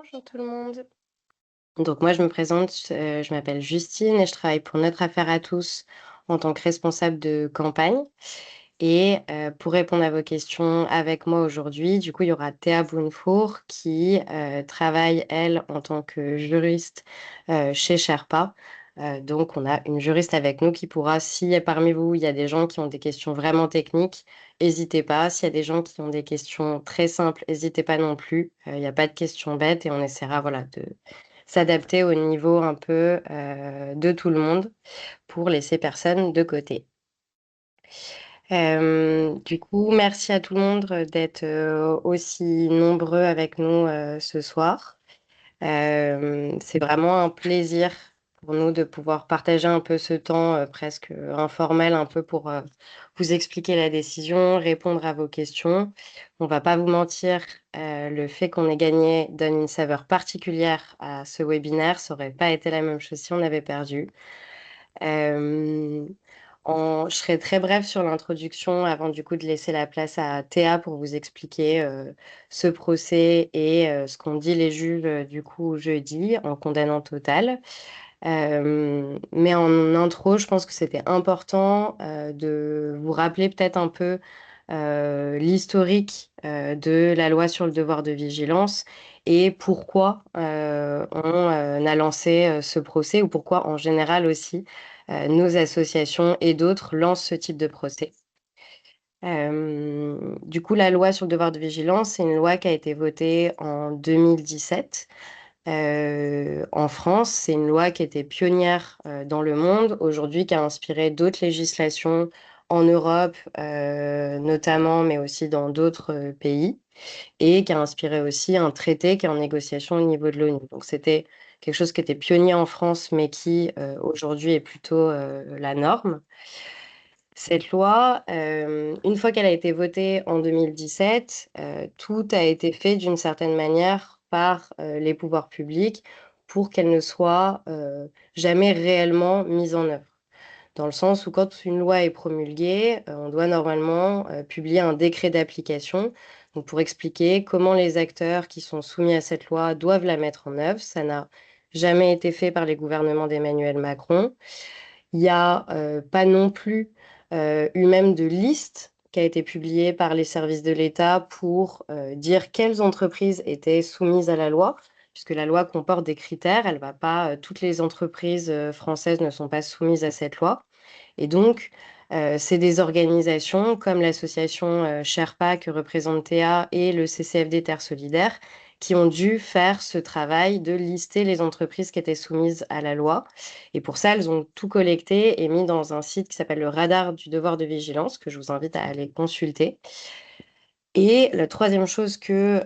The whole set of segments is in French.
Bonjour tout le monde. Donc moi je me présente, je m'appelle Justine et je travaille pour Notre Affaire à tous en tant que responsable de campagne et pour répondre à vos questions avec moi aujourd'hui, du coup, il y aura Théa Bounfour qui, travaille elle en tant que juriste, chez Sherpa. Donc on a une juriste avec nous qui pourra si parmi vous, il y a des gens qui ont des questions vraiment techniques, hésitez pas. S'il y a des gens qui ont des questions très simples, hésitez pas non plus. Il y a pas de questions bêtes et on essaiera, voilà, de s'adapter au niveau un peu, de tout le monde pour laisser personne de côté. Du coup, merci à tout le monde, d'être, aussi nombreux avec nous, ce soir. C'est vraiment un plaisir pour nous de pouvoir partager un peu ce temps, presque, informel un peu pour, vous expliquer la décision, répondre à vos questions. On va pas vous mentir, le fait qu'on ait gagné donne une saveur particulière à ce webinaire. Ça aurait pas été la même chose si on avait perdu. Hem, je serai très brève sur l'introduction avant du coup de laisser la place à Théa pour vous expliquer, ce procès et ce qu'ont dit les juges, du coup jeudi en condamnant Total. Mais en intro, je pense que c'était important, de vous rappeler peut-être un peu, l'historique, de la loi sur le devoir de vigilance et pourquoi, on a lancé, ce procès ou pourquoi en général aussi, nos associations et d'autres lancent ce type de procès. Du coup, la loi sur le devoir de vigilance, c'est une loi qui a été votée en 2017. En France, c'est une loi qui était pionnière, dans le monde, aujourd'hui qui a inspiré d'autres législations en Europe, notamment, mais aussi dans d'autres, pays et qui a inspiré aussi un traité qui est en négociation au niveau de l'ONU. Donc c'était quelque chose qui était pionnier en France, mais qui, aujourd'hui est plutôt, la norme. Cette loi, une fois qu'elle a été votée en 2017, tout a été fait d'une certaine manière par, les pouvoirs publics pour qu'elle ne soit, jamais réellement mise en œuvre. Dans le sens où quand une loi est promulguée, on doit normalement, publier un décret d'application, donc pour expliquer comment les acteurs qui sont soumis à cette loi doivent la mettre en œuvre. Ça n'a jamais été fait par les gouvernements d'Emmanuel Macron. Il y a, pas non plus, eu même de liste qui a été publiée par les services de l'État pour, dire quelles entreprises étaient soumises à la loi, puisque la loi comporte des critères. Elle va pas, toutes les entreprises, françaises ne sont pas soumises à cette loi et donc c'est des organisations comme l'association, Sherpa que représente Théa et le CCFD Terre solidaire qui ont dû faire ce travail de lister les entreprises qui étaient soumises à la loi et pour ça, elles ont tout collecté et mis dans un site qui s'appelle le radar du devoir de vigilance que je vous invite à aller consulter. Et la troisième chose que,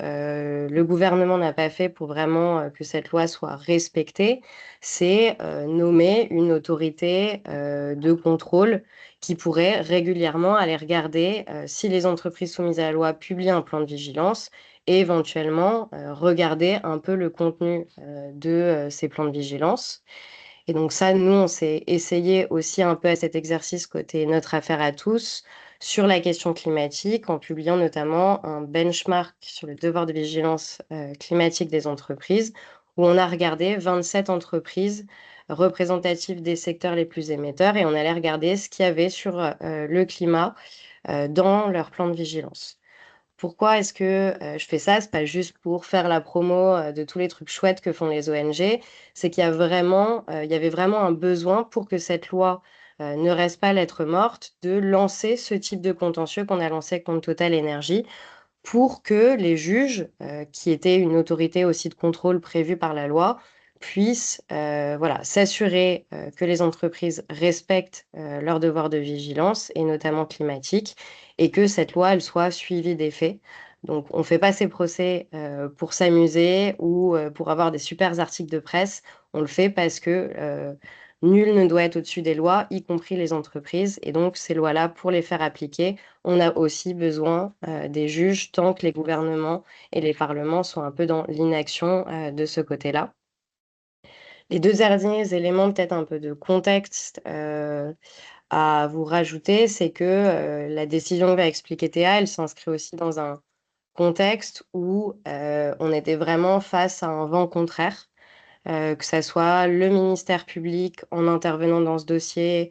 le gouvernement n'a pas fait pour vraiment, que cette loi soit respectée, c'est, nommer une autorité, de contrôle qui pourrait régulièrement aller regarder, si les entreprises soumises à la loi publient un plan de vigilance et éventuellement, regarder un peu le contenu, de, ces plans de vigilance. Et donc ça, nous, on s'est essayé aussi un peu à cet exercice côté Notre Affaire à tous, sur la question climatique, en publiant notamment un benchmark sur le devoir de vigilance, climatique des entreprises, où on a regardé 27 entreprises représentatives des secteurs les plus émetteurs et on allait regarder ce qu'il y avait sur, le climat, dans leur plan de vigilance. Pourquoi est-ce que, je fais ça? C'est pas juste pour faire la promo, de tous les trucs chouettes que font les ONG. C'est qu'il y a vraiment, il y avait vraiment un besoin pour que cette loi, ne reste pas lettre morte, de lancer ce type de contentieux qu'on a lancé contre Total Énergie pour que les juges, qui étaient une autorité aussi de contrôle prévue par la loi, puissent, voilà, s'assurer, que les entreprises respectent, leurs devoirs de vigilance et notamment climatique et que cette loi, elle soit suivie des faits. Donc on fait pas ces procès, pour s'amuser ou, pour avoir des supers articles de presse. On le fait parce que, nul ne doit être au-dessus des lois, y compris les entreprises et donc ces lois-là, pour les faire appliquer, on a aussi besoin, des juges tant que les gouvernements et les parlements sont un peu dans l'inaction, de ce côté-là. Les 2 derniers éléments, peut-être un peu de contexte, à vous rajouter, c'est que, la décision que va expliquer Théa, elle s'inscrit aussi dans un contexte où on était vraiment face à un vent contraire, que ça soit le ministère public en intervenant dans ce dossier,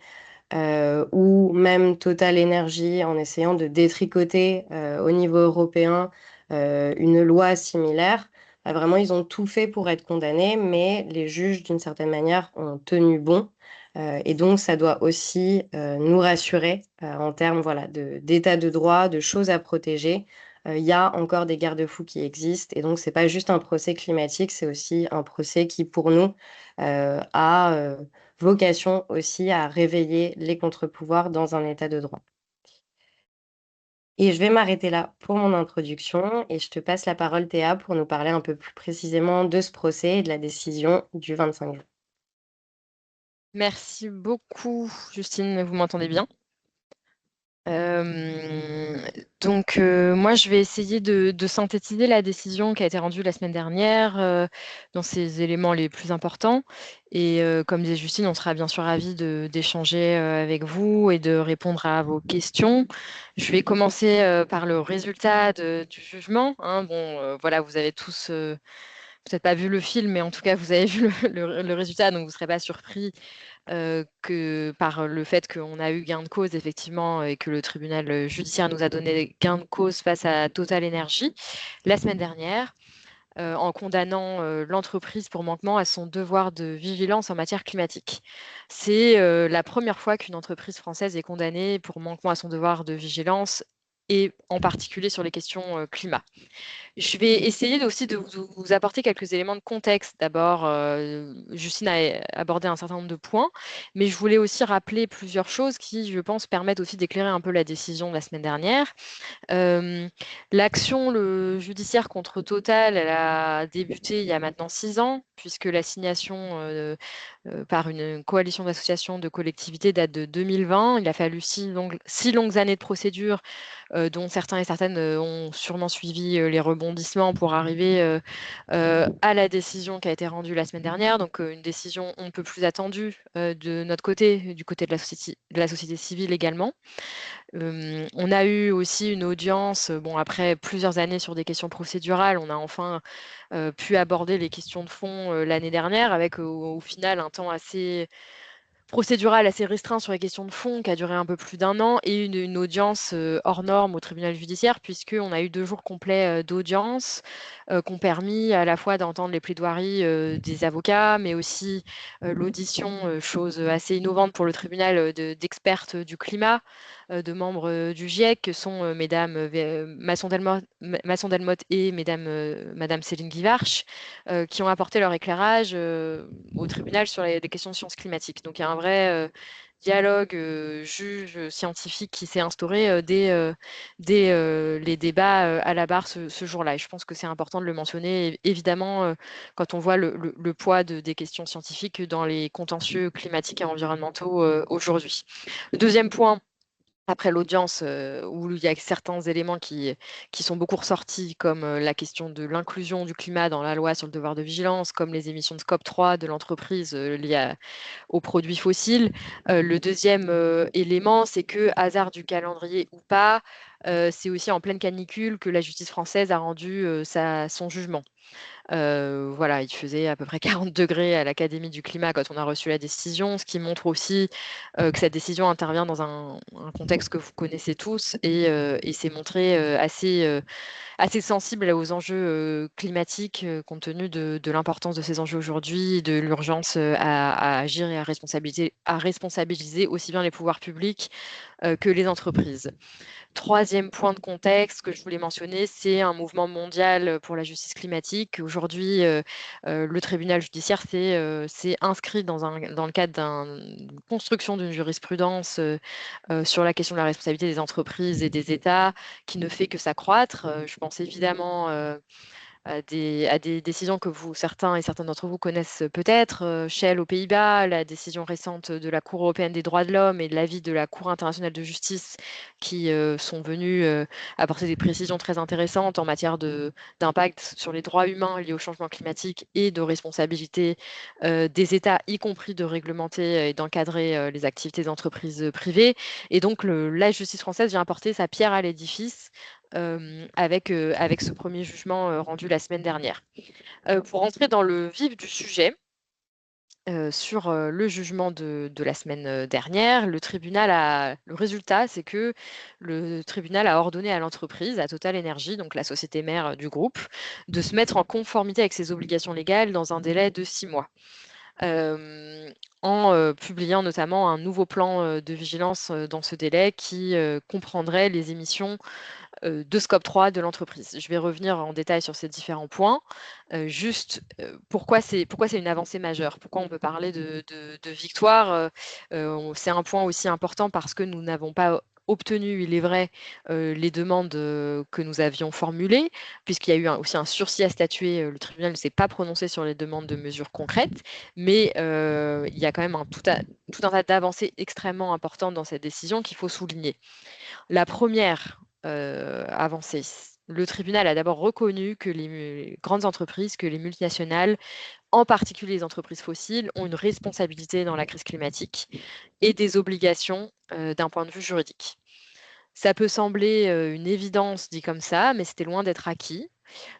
ou même Total Energy en essayant de détricoter, au niveau européen, une loi similaire. Bah, vraiment, ils ont tout fait pour être condamnés, mais les juges, d'une certaine manière, ont tenu bon, et donc ça doit aussi, nous rassurer, en termes, voilà, d'état de droit, de choses à protéger. Il y a encore des garde-fous qui existent et donc c'est pas juste un procès climatique, c'est aussi un procès qui, pour nous, a, vocation aussi à réveiller les contre-pouvoirs dans un état de droit. Et je vais m'arrêter là pour mon introduction et je te passe la parole Théa pour nous parler un peu plus précisément de ce procès et de la décision du 25 juin. Merci beaucoup, Justine. Vous m'entendez bien? Donc, moi, je vais essayer de synthétiser la décision qui a été rendue la semaine dernière dans ses éléments les plus importants. Et comme disait Justine, on sera bien sûr ravis d'échanger avec vous et de répondre à vos questions. Je vais commencer par le résultat du jugement, hein. Bon, voilà, vous avez tous peut-être pas vu le film, mais en tout cas, vous avez vu le résultat, donc vous ne serez pas surpris que par le fait qu'on a eu gain de cause effectivement et que le tribunal judiciaire nous a donné gain de cause face à Total Energy la semaine dernière, en condamnant l'entreprise pour manquement à son devoir de vigilance en matière climatique. C'est la première fois qu'une entreprise française est condamnée pour manquement à son devoir de vigilance et en particulier sur les questions climat. Je vais essayer aussi de vous apporter quelques éléments de contexte. D'abord, Justine a abordé un certain nombre de points, mais je voulais aussi rappeler plusieurs choses qui, je pense, permettent aussi d'éclairer un peu la décision de la semaine dernière. L'action judiciaire contre Total, elle a débuté il y a maintenant 6 ans, puisque l'assignation par une coalition d'associations de collectivités date de 2020. Il a fallu 6 longues années de procédure, dont certains et certaines ont sûrement suivi les rebondissements pour arriver à la décision qui a été rendue la semaine dernière. Donc une décision on ne peut plus attendue de notre côté, du côté de la société civile également. On a eu aussi une audience, bon après plusieurs années sur des questions procédurales, on a enfin pu aborder les questions de fond l'année dernière avec au final un temps assez procédural assez restreint sur les questions de fond qui a duré un peu plus d'1 an et une audience hors norme au tribunal judiciaire puisqu'on a eu 2 jours complets d'audience qui ont permis à la fois d'entendre les plaidoiries des avocats, mais aussi l'audition, chose assez innovante pour le tribunal, d'expertes du climat, de membres du GIEC que sont mesdames Masson-Delmotte et madame Céline Guivarch, qui ont apporté leur éclairage au tribunal sur les questions de sciences climatiques. Donc il y a un vrai dialogue juge scientifique qui s'est instauré dès les débats à la barre ce jour-là. Et je pense que c'est important de le mentionner, évidemment, quand on voit le poids des questions scientifiques dans les contentieux climatiques et environnementaux aujourd'hui. Le deuxième point, après l'audience où il y a certains éléments qui sont beaucoup ressortis, comme la question de l'inclusion du climat dans la loi sur le devoir de vigilance, comme les émissions de Scope 3 de l'entreprise liées aux produits fossiles. Le deuxième élément, c'est que, hasard du calendrier ou pas, c'est aussi en pleine canicule que la justice française a rendu son jugement. Voilà, il faisait à peu près 40 degrés à l'Académie du climat quand on a reçu la décision, ce qui montre aussi que cette décision intervient dans un contexte que vous connaissez tous et s'est montré assez sensible aux enjeux climatiques compte tenu de l'importance de ces enjeux aujourd'hui, et de l'urgence à agir et à responsabiliser aussi bien les pouvoirs publics que les entreprises. Troisième point de contexte que je voulais mentionner, c'est un mouvement mondial pour la justice climatique. Aujourd'hui, le tribunal judiciaire s'est inscrit dans le cadre d'une construction d'une jurisprudence sur la question de la responsabilité des entreprises et des États qui ne fait que s'accroître. Je pense évidemment à des décisions que certains et certaines d'entre vous connaissent peut-être. Shell aux Pays-Bas, la décision récente de la Cour européenne des droits de l'homme et de l'avis de la Cour internationale de justice qui sont venus apporter des précisions très intéressantes en matière d'impact sur les droits humains liés au changement climatique et de responsabilité des États, y compris de réglementer et d'encadrer les activités des entreprises privées. Et donc la justice française vient apporter sa pierre à l'édifice avec ce premier jugement rendu la semaine dernière. Pour entrer dans le vif du sujet, sur le jugement de la semaine dernière, le résultat, c'est que le tribunal a ordonné à l'entreprise, à Total Energy, donc la société mère du groupe, de se mettre en conformité avec ses obligations légales dans un délai de 6 mois. En publiant notamment un nouveau plan de vigilance dans ce délai qui comprendrait les émissions de scope 3 de l'entreprise. Je vais revenir en détail sur ces différents points. Pourquoi c'est une avancée majeure? Pourquoi on peut parler de victoire? C'est un point aussi important parce que nous n'avons pas obtenu, il est vrai, les demandes que nous avions formulées, puisqu'il y a eu aussi un sursis à statuer. Le tribunal ne s'est pas prononcé sur les demandes de mesures concrètes, mais il y a quand même tout un tas d'avancées extrêmement importantes dans cette décision qu'il faut souligner. La première avancée, le tribunal a d'abord reconnu que les grandes entreprises, que les multinationales, en particulier les entreprises fossiles, ont une responsabilité dans la crise climatique et des obligations d'un point de vue juridique. Ça peut sembler une évidence dit comme ça, mais c'était loin d'être acquis.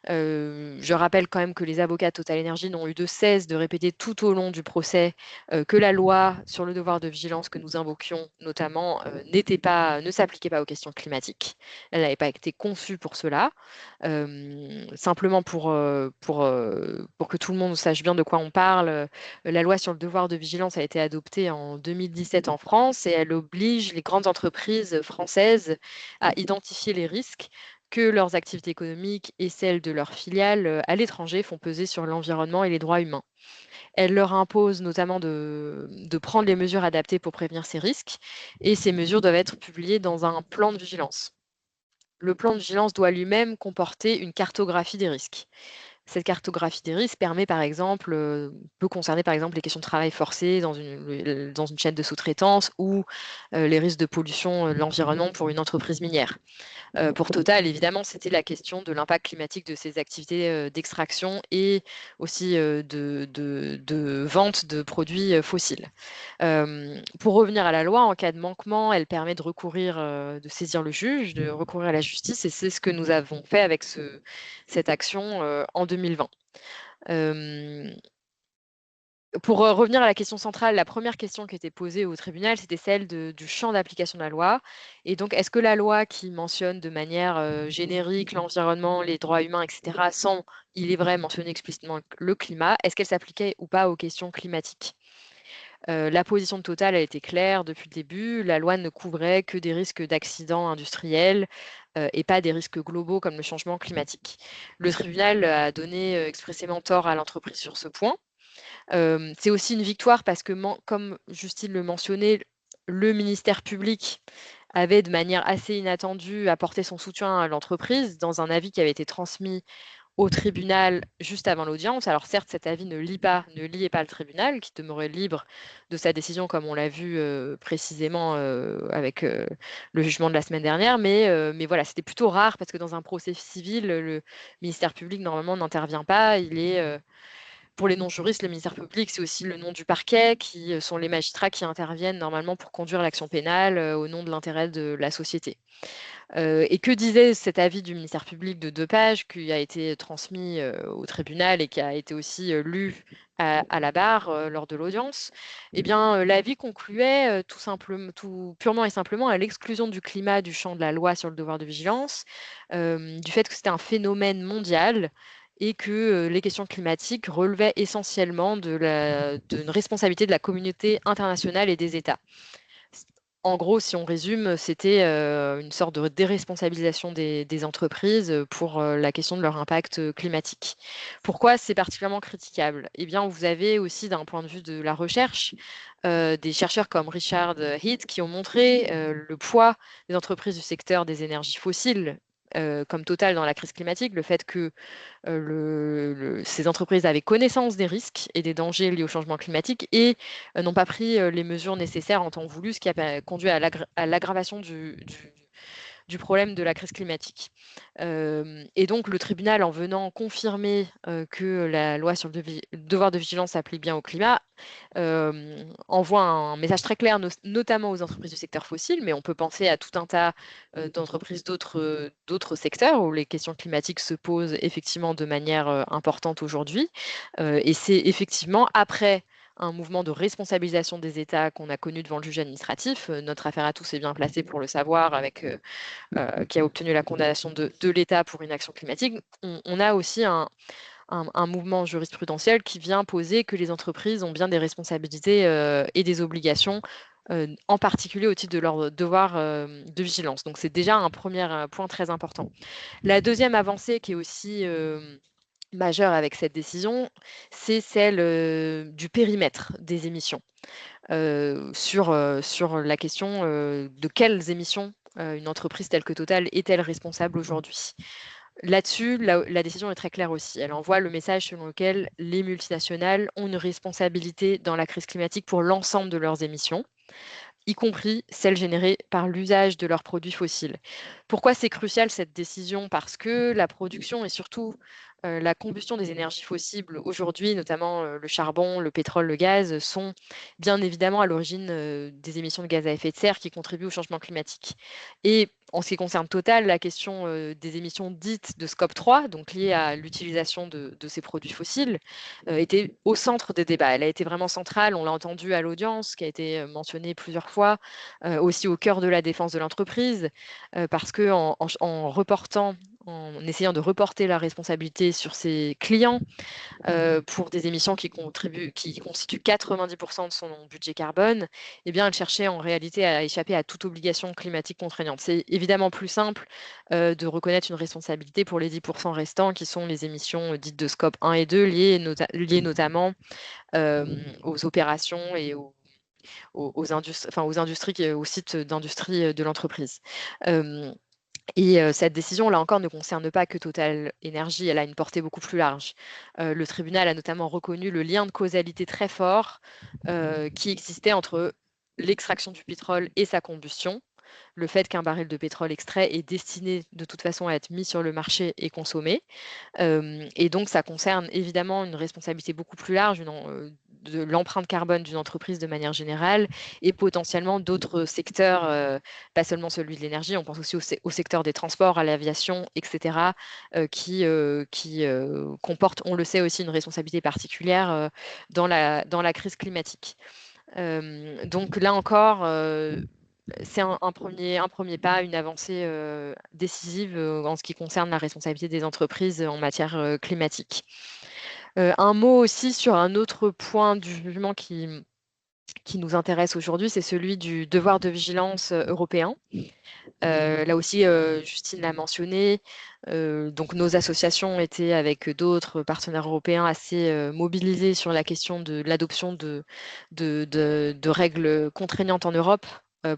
Je rappelle quand même que les avocats de Total Energy n'ont eu de cesse de répéter tout au long du procès que la loi sur le devoir de vigilance que nous invoquions notamment ne s'appliquait pas aux questions climatiques. Elle n'avait pas été conçue pour cela. Simplement pour que tout le monde sache bien de quoi on parle, la loi sur le devoir de vigilance a été adoptée en 2017 en France et elle oblige les grandes entreprises françaises à identifier les risques que leurs activités économiques et celles de leurs filiales à l'étranger font peser sur l'environnement et les droits humains. Elle leur impose notamment de prendre les mesures adaptées pour prévenir ces risques et ces mesures doivent être publiées dans un plan de vigilance. Le plan de vigilance doit lui-même comporter une cartographie des risques. Cette cartographie des risques peut concerner par exemple les questions de travail forcé dans une chaîne de sous-traitance ou les risques de pollution de l'environnement pour une entreprise minière. Pour Total, évidemment, c'était la question de l'impact climatique de ces activités d'extraction et aussi de vente de produits fossiles. Pour revenir à la loi, en cas de manquement, elle permet de saisir le juge, de recourir à la justice, et c'est ce que nous avons fait avec cette action en 2020. Pour revenir à la question centrale, la première question qui était posée au tribunal, c'était celle du champ d'application de la loi. Et donc, est-ce que la loi qui mentionne de manière générique l'environnement, les droits humains, etc., sans, il est vrai, mentionner explicitement le climat, est-ce qu'elle s'appliquait ou pas aux questions climatiques? La position de Total a été claire depuis le début. La loi ne couvrait que des risques d'accidents industriels et pas des risques globaux comme le changement climatique. Le tribunal a donné expressément tort à l'entreprise sur ce point. C'est aussi une victoire parce que, comme Justine le mentionnait, le ministère public avait de manière assez inattendue apporté son soutien à l'entreprise dans un avis qui avait été transmis au tribunal juste avant l'audience. Alors certes, cet avis ne liait pas le tribunal, qui demeurait libre de sa décision, comme on l'a vu précisément avec le jugement de la semaine dernière, mais voilà, c'était plutôt rare parce que dans un procès civil, le ministère public normalement n'intervient pas. Pour les non-juristes, le ministère public, c'est aussi le nom du parquet, qui sont les magistrats qui interviennent normalement pour conduire l'action pénale au nom de l'intérêt de la société. Et que disait cet avis du ministère public de 2 pages qui a été transmis au tribunal et qui a été aussi lu à la barre lors de l'audience? Eh bien, l'avis concluait tout purement et simplement à l'exclusion du climat du champ de la loi sur le devoir de vigilance, du fait que c'était un phénomène mondial et que les questions climatiques relevaient essentiellement d'une responsabilité de la communauté internationale et des États. En gros, si on résume, c'était une sorte de déresponsabilisation des entreprises pour la question de leur impact climatique. Pourquoi c'est particulièrement critiquable? Eh bien, vous avez aussi d'un point de vue de la recherche, des chercheurs comme Richard Heath qui ont montré le poids des entreprises du secteur des énergies fossiles comme Total dans la crise climatique, le fait que ces entreprises avaient connaissance des risques et des dangers liés au changement climatique et n'ont pas pris les mesures nécessaires en temps voulu, ce qui a conduit à l'aggravation du problème de la crise climatique. Et donc le tribunal, en venant confirmer que la loi sur le devoir de vigilance s'applique bien au climat, envoie un message très clair, notamment aux entreprises du secteur fossile, mais on peut penser à tout un tas d'entreprises d'autres secteurs où les questions climatiques se posent effectivement de manière importante aujourd'hui. Et c'est effectivement après un mouvement de responsabilisation des États qu'on a connu devant le juge administratif. Notre affaire à tous est bien placée pour le savoir, avec qui a obtenu la condamnation de l'État pour inaction climatique. On a aussi un mouvement jurisprudentiel qui vient poser que les entreprises ont bien des responsabilités et des obligations, en particulier au titre de leur devoir de vigilance. Donc c'est déjà un premier point très important. La deuxième avancée qui est aussi majeure avec cette décision, c'est celle du périmètre des émissions. Sur la question de quelles émissions une entreprise telle que Total est-elle responsable aujourd'hui. Là-dessus, la décision est très claire aussi. Elle envoie le message selon lequel les multinationales ont une responsabilité dans la crise climatique pour l'ensemble de leurs émissions, y compris celles générées par l'usage de leurs produits fossiles. Pourquoi c'est crucial cette décision? Parce que la production et surtout la combustion des énergies fossiles aujourd'hui, notamment le charbon, le pétrole, le gaz, sont bien évidemment à l'origine des émissions de gaz à effet de serre qui contribuent au changement climatique. Et en ce qui concerne Total, la question des émissions dites de scope 3, donc liées à l'utilisation de ces produits fossiles, était au centre des débats. Elle a été vraiment centrale, on l'a entendu à l'audience, qui a été mentionnée plusieurs fois, aussi au cœur de la défense de l'entreprise, parce qu'en reportant, en essayant de reporter la responsabilité sur ses clients pour des émissions qui constituent 90% de son budget carbone, eh bien, elle cherchait en réalité à échapper à toute obligation climatique contraignante. C'est évidemment plus simple de reconnaître une responsabilité pour les 10% restants, qui sont les émissions dites de scope 1 et 2, liées notamment aux opérations et aux industries, aux sites d'industrie de l'entreprise. Et cette décision, là encore, ne concerne pas que Total Énergie, elle a une portée beaucoup plus large. Le tribunal a notamment reconnu le lien de causalité très fort qui existait entre l'extraction du pétrole et sa combustion, le fait qu'un baril de pétrole extrait est destiné de toute façon à être mis sur le marché et consommé. Et donc ça concerne évidemment une responsabilité beaucoup plus large de l'empreinte carbone d'une entreprise de manière générale et potentiellement d'autres secteurs, pas seulement celui de l'énergie, on pense aussi au secteur des transports, à l'aviation, etc., qui comportent, on le sait aussi, une responsabilité particulière dans la crise climatique. Donc là encore, c'est un premier pas, une avancée décisive en ce qui concerne la responsabilité des entreprises en matière climatique. Un mot aussi sur un autre point du jugement qui nous intéresse aujourd'hui, c'est celui du devoir de vigilance européen. Là aussi, Justine l'a mentionné, donc nos associations étaient avec d'autres partenaires européens assez mobilisées sur la question de l'adoption de règles contraignantes en Europe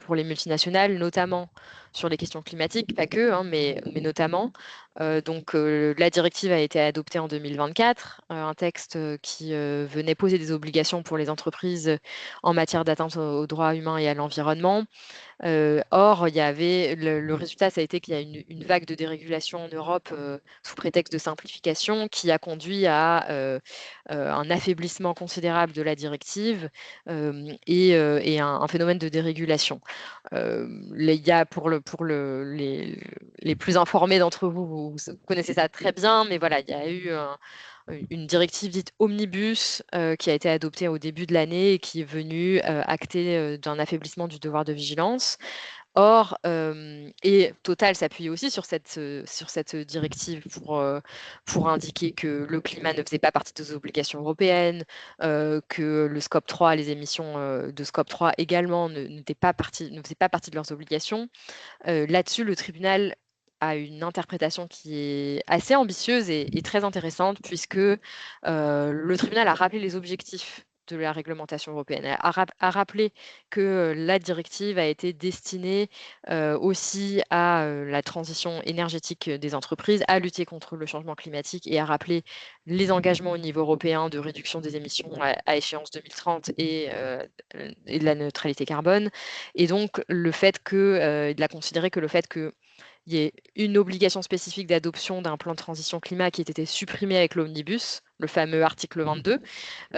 pour les multinationales, notamment sur les questions climatiques, pas que, hein, mais notamment. Donc la directive a été adoptée en 2024, un texte qui venait poser des obligations pour les entreprises en matière d'atteinte aux droits humains et à l'environnement. Or, il y avait le résultat, ça a été qu'il y a une vague de dérégulation en Europe sous prétexte de simplification qui a conduit à un affaiblissement considérable de la directive et un phénomène de dérégulation. Il y a les plus informés d'entre vous, vous connaissez ça très bien, mais voilà, il y a eu une directive dite omnibus qui a été adoptée au début de l'année et qui est venue acter d'un affaiblissement du devoir de vigilance. Or, et Total s'appuie aussi sur cette directive pour indiquer que le climat ne faisait pas partie des obligations européennes, que le scope 3, les émissions de scope 3 également ne faisaient pas partie de leurs obligations. Là-dessus, le tribunal a une interprétation qui est assez ambitieuse et très intéressante, puisque le tribunal a rappelé les objectifs de la réglementation européenne. Elle a rappelé que la directive a été destinée aussi à la transition énergétique des entreprises, à lutter contre le changement climatique et à rappeler les engagements au niveau européen de réduction des émissions à échéance 2030 et de la neutralité carbone. Et donc, il a considéré que le fait qu'il y ait une obligation spécifique d'adoption d'un plan de transition climat qui ait été supprimé avec l'omnibus, le fameux article 22,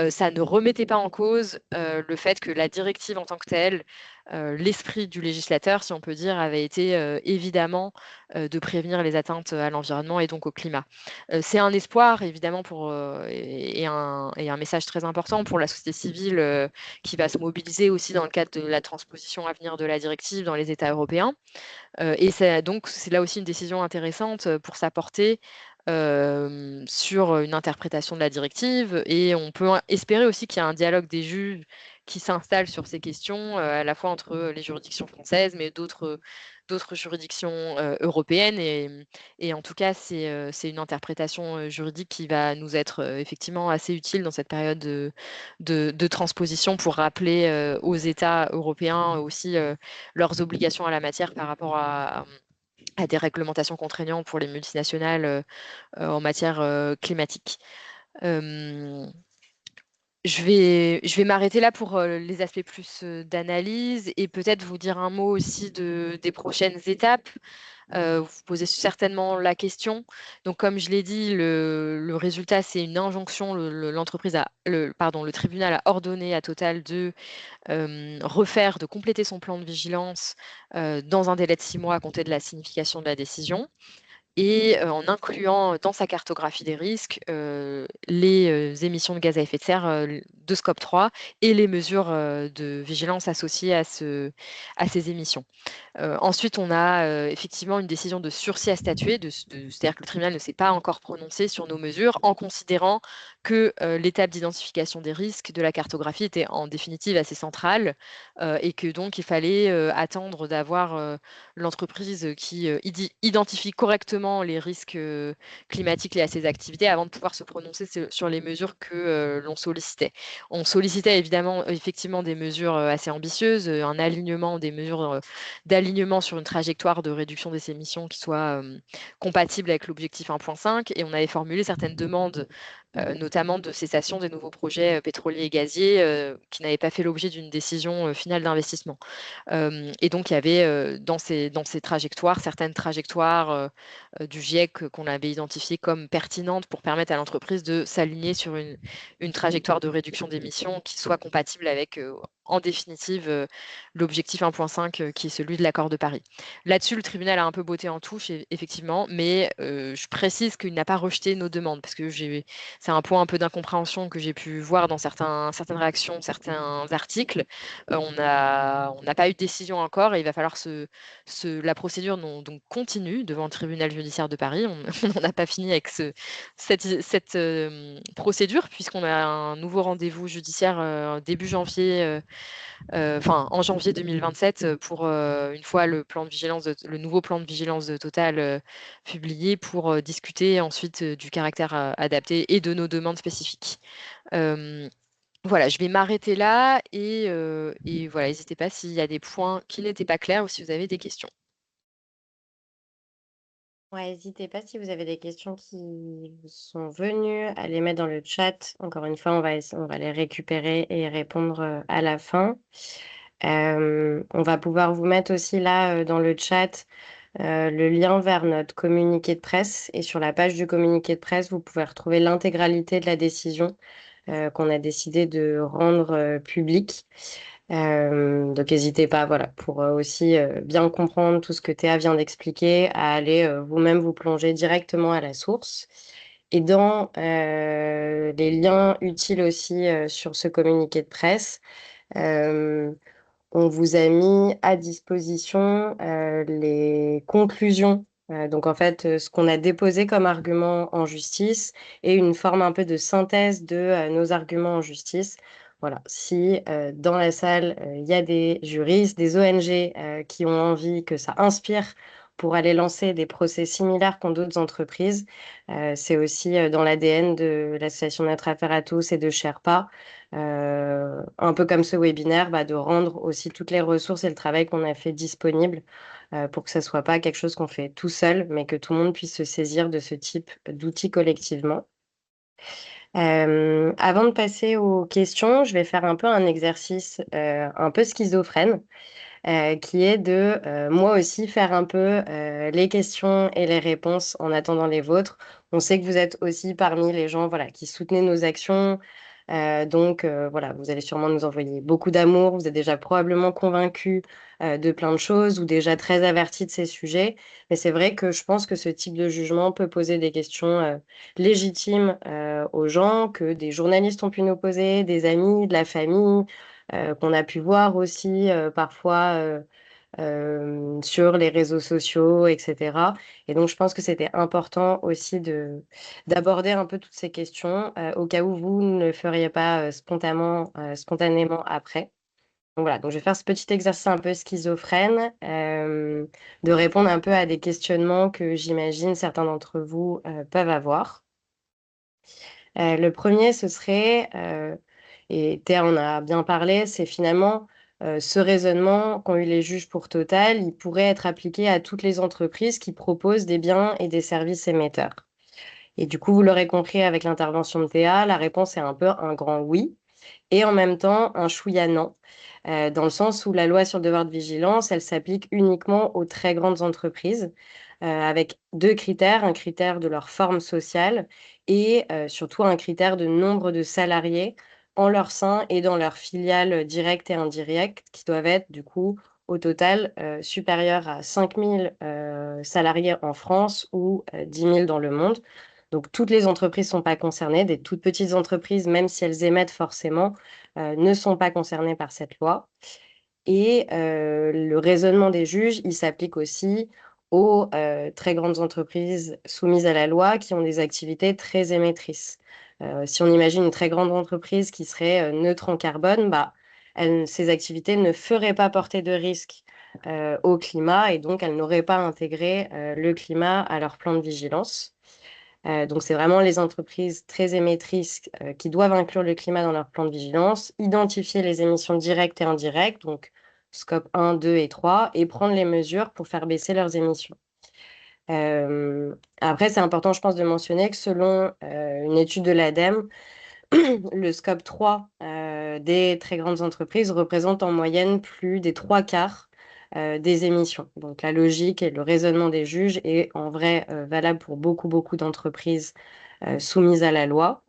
ça ne remettait pas en cause le fait que la directive en tant que telle, l'esprit du législateur, si on peut dire, avait été évidemment de prévenir les atteintes à l'environnement et donc au climat. C'est un espoir, évidemment, et un message très important pour la société civile qui va se mobiliser aussi dans le cadre de la transposition à venir de la directive dans les États européens. Donc, c'est là aussi une décision intéressante pour sa portée sur une interprétation de la directive. Et on peut espérer aussi qu'il y a un dialogue des juges qui s'installe sur ces questions, à la fois entre les juridictions françaises, mais d'autres juridictions européennes. Et en tout cas, c'est une interprétation juridique qui va nous être effectivement assez utile dans cette période de transposition pour rappeler aux États européens aussi leurs obligations à la matière par rapport à des réglementations contraignantes pour les multinationales en matière climatique. Je vais m'arrêter là pour les aspects plus d'analyse et peut-être vous dire un mot aussi des prochaines étapes. Vous posez certainement la question. Donc, comme je l'ai dit, le résultat, c'est une injonction. Le tribunal a ordonné à Total de de compléter son plan de vigilance dans un délai de 6 mois à compter de la signification de la décision et en incluant dans sa cartographie des risques les émissions de gaz à effet de serre de Scope 3 et les mesures de vigilance associées à ces émissions. Ensuite, on a effectivement une décision de sursis à statuer, c'est-à-dire que le tribunal ne s'est pas encore prononcé sur nos mesures en considérant que l'étape d'identification des risques de la cartographie était en définitive assez centrale et que donc il fallait attendre d'avoir l'entreprise qui identifie correctement les risques climatiques liés à ses activités avant de pouvoir se prononcer sur les mesures que l'on sollicitait. On sollicitait évidemment effectivement des mesures assez ambitieuses, un alignement des mesures d'alignement sur une trajectoire de réduction des émissions qui soit compatible avec l'objectif 1.5 et on avait formulé certaines demandes notamment de cessation des nouveaux projets pétroliers et gaziers qui n'avaient pas fait l'objet d'une décision finale d'investissement. Et donc, il y avait dans ces trajectoires, certaines trajectoires du GIEC qu'on avait identifiées comme pertinentes pour permettre à l'entreprise de s'aligner sur une trajectoire de réduction d'émissions qui soit compatible avec, en définitive, l'objectif 1.5 qui est celui de l'accord de Paris. Là-dessus, le tribunal a un peu botté en touche, effectivement, mais je précise qu'il n'a pas rejeté nos demandes parce que c'est un point un peu d'incompréhension que j'ai pu voir dans certaines réactions, certains articles. On n'a pas eu de décision encore et il va falloir la procédure donc continue devant le tribunal judiciaire de Paris. On n'a pas fini avec cette procédure puisqu'on a un nouveau rendez-vous judiciaire début janvier, en janvier 2027 pour une fois le nouveau plan de vigilance de Total publié pour discuter ensuite du caractère adapté et de nos demandes spécifiques. Voilà, je vais m'arrêter là et voilà, n'hésitez pas s'il y a des points qui n'étaient pas clairs ou si vous avez des questions. Ouais, n'hésitez pas si vous avez des questions qui vous sont venues à les mettre dans le chat. Encore une fois, on va les récupérer et répondre à la fin. On va pouvoir vous mettre aussi là dans le chat le lien vers notre communiqué de presse. Et sur la page du communiqué de presse, vous pouvez retrouver l'intégralité de la décision qu'on a décidé de rendre publique. Donc n'hésitez pas, voilà, pour aussi bien comprendre tout ce que Théa vient d'expliquer, à aller vous-même vous plonger directement à la source. Et dans les liens utiles aussi sur ce communiqué de presse, euh, on vous a mis à disposition les conclusions. Donc en fait, ce qu'on a déposé comme argument en justice et une forme un peu de synthèse de nos arguments en justice. Voilà, si dans la salle, il y a des juristes, des ONG qui ont envie que ça inspire pour aller lancer des procès similaires qu'ont d'autres entreprises. C'est aussi dans l'ADN de l'association Notre Affaire à tous et de Sherpa, un peu comme ce webinaire, de rendre aussi toutes les ressources et le travail qu'on a fait disponibles pour que ça soit pas quelque chose qu'on fait tout seul, mais que tout le monde puisse se saisir de ce type d'outils collectivement. Avant de passer aux questions, je vais faire un peu un exercice un peu schizophrène, qui est de moi aussi faire un peu les questions et les réponses en attendant les vôtres. On sait que vous êtes aussi parmi les gens voilà, qui soutenaient nos actions. Donc voilà, vous allez sûrement nous envoyer beaucoup d'amour. Vous êtes déjà probablement convaincus de plein de choses ou déjà très avertis de ces sujets. Mais c'est vrai que je pense que ce type de jugement peut poser des questions légitimes aux gens, que des journalistes ont pu nous poser, des amis, de la famille, qu'on a pu voir aussi parfois sur les réseaux sociaux, etc. Et donc, je pense que c'était important aussi d'aborder un peu toutes ces questions au cas où vous ne le feriez pas spontanément après. Donc voilà, donc je vais faire ce petit exercice un peu schizophrène, de répondre un peu à des questionnements que j'imagine certains d'entre vous peuvent avoir. Le premier, ce serait, et Théa en a bien parlé, c'est finalement ce raisonnement qu'ont eu les juges pour Total, il pourrait être appliqué à toutes les entreprises qui proposent des biens et des services émetteurs. Et du coup, vous l'aurez compris avec l'intervention de Théa, la réponse est un peu un grand oui, et en même temps un chouïa non, dans le sens où la loi sur le devoir de vigilance, elle s'applique uniquement aux très grandes entreprises, avec deux critères, un critère de leur forme sociale et surtout un critère de nombre de salariés en leur sein et dans leurs filiales directes et indirectes, qui doivent être du coup au total supérieurs à 5 000 salariés en France ou 10 000 dans le monde. Donc toutes les entreprises ne sont pas concernées, des toutes petites entreprises, même si elles émettent forcément, ne sont pas concernées par cette loi. Et le raisonnement des juges, il s'applique aussi aux très grandes entreprises soumises à la loi qui ont des activités très émettrices. Si on imagine une très grande entreprise qui serait neutre en carbone, ces activités ne feraient pas porter de risque au climat et donc elles n'auraient pas intégré le climat à leur plan de vigilance. Donc, c'est vraiment les entreprises très émettrices qui doivent inclure le climat dans leur plan de vigilance, identifier les émissions directes et indirectes, donc scope 1, 2 et 3, et prendre les mesures pour faire baisser leurs émissions. Après, c'est important, je pense, de mentionner que selon une étude de l'ADEME, le scope 3 des très grandes entreprises représente en moyenne plus des trois quarts des émissions. Donc la logique et le raisonnement des juges est en vrai valable pour beaucoup, beaucoup d'entreprises soumises à la loi.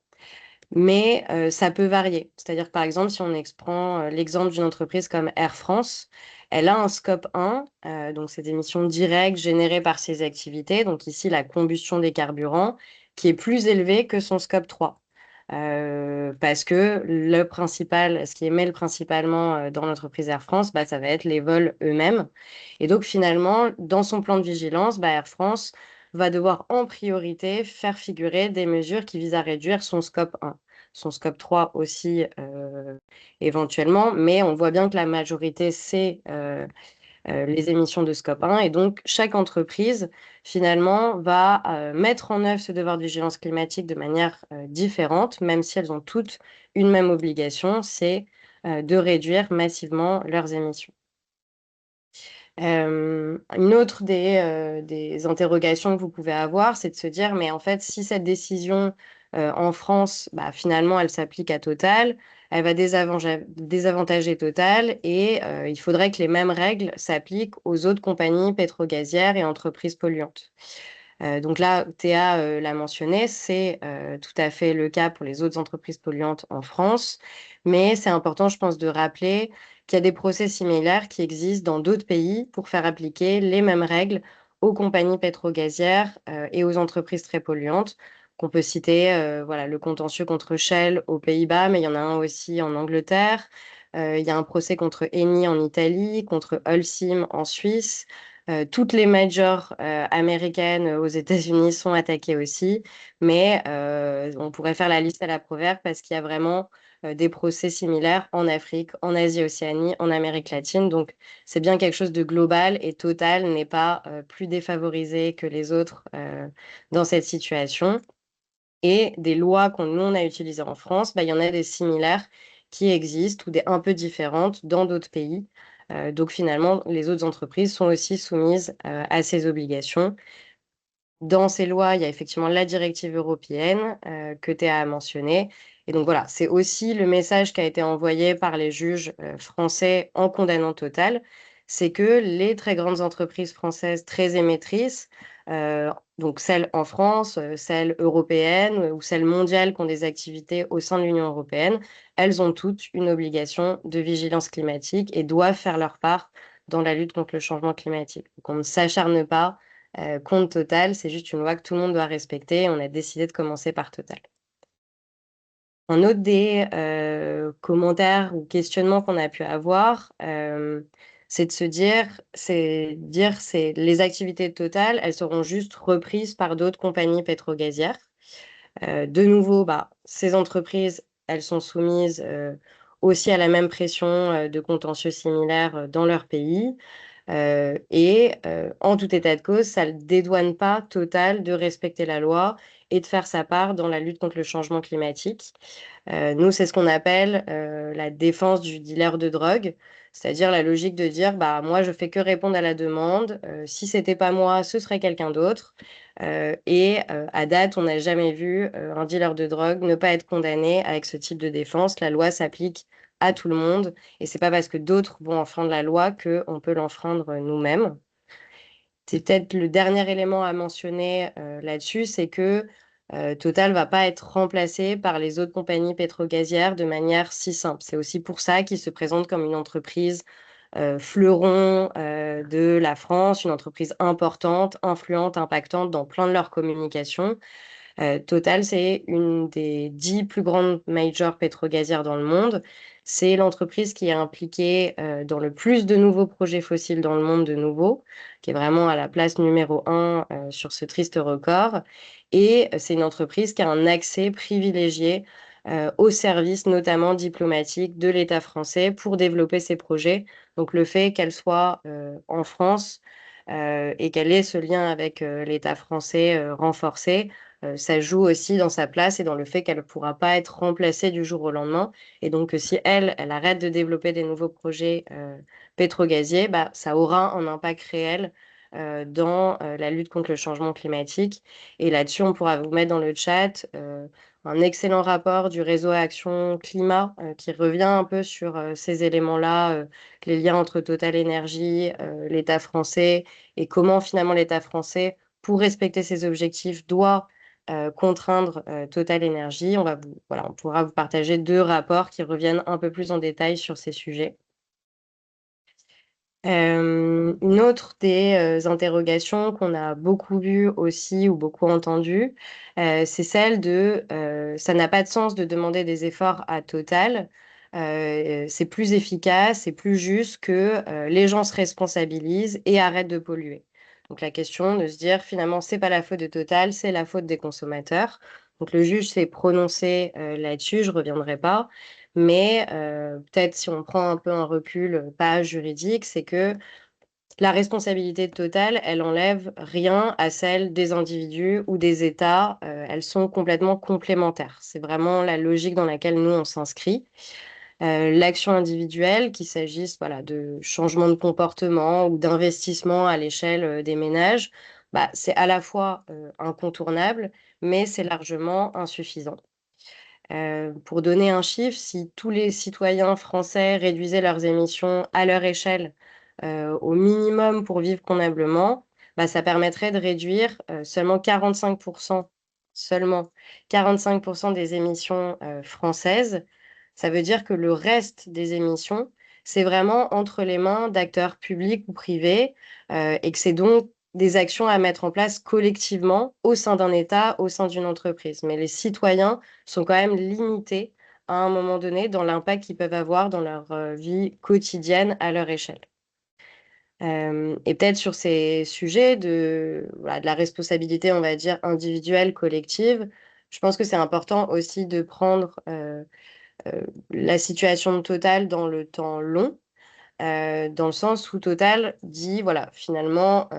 Mais ça peut varier. C'est-à-dire, par exemple, si on prend l'exemple d'une entreprise comme Air France, elle a un scope 1, donc c'est des émissions directes générées par ses activités, donc ici la combustion des carburants, qui est plus élevé que son scope 3. Parce que le principal, ce qui émet principalement dans l'entreprise Air France, ça va être les vols eux-mêmes. Et donc finalement, dans son plan de vigilance, Air France va devoir en priorité faire figurer des mesures qui visent à réduire son scope 1. Son scope 3 aussi éventuellement, mais on voit bien que la majorité, c'est les émissions de scope 1. Et donc, chaque entreprise, finalement, va mettre en œuvre ce devoir de vigilance climatique de manière différente, même si elles ont toutes une même obligation, c'est de réduire massivement leurs émissions. Une autre des interrogations que vous pouvez avoir, c'est de se dire, mais en fait, si cette décision en France, finalement, elle s'applique à Total, elle va désavantager Total et il faudrait que les mêmes règles s'appliquent aux autres compagnies pétrogazières et entreprises polluantes. Donc là, Théa l'a mentionné, c'est tout à fait le cas pour les autres entreprises polluantes en France, mais c'est important, je pense, de rappeler qu'il y a des procès similaires qui existent dans d'autres pays pour faire appliquer les mêmes règles aux compagnies pétrogazières et aux entreprises très polluantes. Qu'on peut citer voilà, le contentieux contre Shell aux Pays-Bas, mais il y en a un aussi en Angleterre. Il y a un procès contre Eni en Italie, contre Holcim en Suisse. Toutes les majors américaines aux États-Unis sont attaquées aussi, mais on pourrait faire la liste à la Provère parce qu'il y a vraiment des procès similaires en Afrique, en Asie-Océanie, en Amérique latine. Donc, c'est bien quelque chose de global et Total n'est pas plus défavorisé que les autres dans cette situation. Et des lois qu'on nous on a utilisées en France, bah, il y en a des similaires qui existent ou des un peu différentes dans d'autres pays. Donc finalement, les autres entreprises sont aussi soumises à ces obligations. Dans ces lois, il y a effectivement la directive européenne que Théa a mentionnée. Et donc voilà, c'est aussi le message qui a été envoyé par les juges français en condamnant Total, c'est que les très grandes entreprises françaises très émettrices, donc celles en France, celles européennes ou celles mondiales qui ont des activités au sein de l'Union européenne, elles ont toutes une obligation de vigilance climatique et doivent faire leur part dans la lutte contre le changement climatique. Donc on ne s'acharne pas contre Total, c'est juste une loi que tout le monde doit respecter. On a décidé de commencer par Total. Un autre des commentaires ou questionnements qu'on a pu avoir, c'est de se dire, c'est les activités de Total, elles seront juste reprises par d'autres compagnies pétrogazières. De nouveau, bah, ces entreprises, elles sont soumises aussi à la même pression de contentieux similaires dans leur pays. En tout état de cause, ça ne dédouane pas Total de respecter la loi et de faire sa part dans la lutte contre le changement climatique. Nous, c'est ce qu'on appelle la défense du dealer de drogue, c'est-à-dire la logique de dire, bah, moi, je fais que répondre à la demande. Si c'était pas moi, ce serait quelqu'un d'autre. À date, on n'a jamais vu un dealer de drogue ne pas être condamné avec ce type de défense. La loi s'applique à tout le monde et c'est pas parce que d'autres vont enfreindre la loi qu'on peut l'enfreindre nous-mêmes. C'est peut-être le dernier élément à mentionner là-dessus, c'est que Total va pas être remplacé par les autres compagnies pétrogazières de manière si simple. C'est aussi pour ça qu'il se présente comme une entreprise fleuron de la France, une entreprise importante, influente, impactante dans plein de leurs communications. Total, c'est une des 10 plus grandes majors pétrogazières dans le monde. C'est l'entreprise qui est impliquée dans le plus de nouveaux projets fossiles dans le monde de nouveau, qui est vraiment à la place numéro un sur ce triste record. Et c'est une entreprise qui a un accès privilégié aux services, notamment diplomatiques, de l'État français pour développer ses projets. Donc le fait qu'elle soit en France et qu'elle ait ce lien avec l'État français renforcé, ça joue aussi dans sa place et dans le fait qu'elle ne pourra pas être remplacée du jour au lendemain. Et donc, si elle arrête de développer des nouveaux projets pétrogaziers, bah, ça aura un impact réel dans la lutte contre le changement climatique. Et là-dessus, on pourra vous mettre dans le chat un excellent rapport du réseau Action Climat qui revient un peu sur ces éléments-là, les liens entre Total Énergie, l'État français et comment finalement l'État français, pour respecter ses objectifs, doit contraindre Total Energy. Voilà, on pourra vous partager deux rapports qui reviennent un peu plus en détail sur ces sujets. Une autre des interrogations qu'on a beaucoup vues aussi ou beaucoup entendues, c'est celle de ça n'a pas de sens de demander des efforts à Total. C'est plus efficace, c'est plus juste que les gens se responsabilisent et arrêtent de polluer. Donc la question de se dire finalement c'est pas la faute de Total, c'est la faute des consommateurs. Donc le juge s'est prononcé là-dessus, je reviendrai pas. Mais peut-être si on prend un peu un recul, pas juridique, c'est que la responsabilité totale, elle enlève rien à celle des individus ou des États. Elles sont complètement complémentaires. C'est vraiment la logique dans laquelle nous, on s'inscrit. L'action individuelle, qu'il s'agisse voilà, de changement de comportement ou d'investissement à l'échelle des ménages, bah, c'est à la fois incontournable, mais c'est largement insuffisant. Pour donner un chiffre, si tous les citoyens français réduisaient leurs émissions à leur échelle au minimum pour vivre convenablement, bah, ça permettrait de réduire seulement 45%, seulement 45% des émissions françaises. Ça veut dire que le reste des émissions, c'est vraiment entre les mains d'acteurs publics ou privés et que c'est donc des actions à mettre en place collectivement au sein d'un État, au sein d'une entreprise. Mais les citoyens sont quand même limités à un moment donné dans l'impact qu'ils peuvent avoir dans leur vie quotidienne à leur échelle. Et peut-être sur ces sujets voilà, de la responsabilité, on va dire, individuelle, collective, je pense que c'est important aussi de prendre la situation de Total dans le temps long, dans le sens où Total dit, voilà, finalement,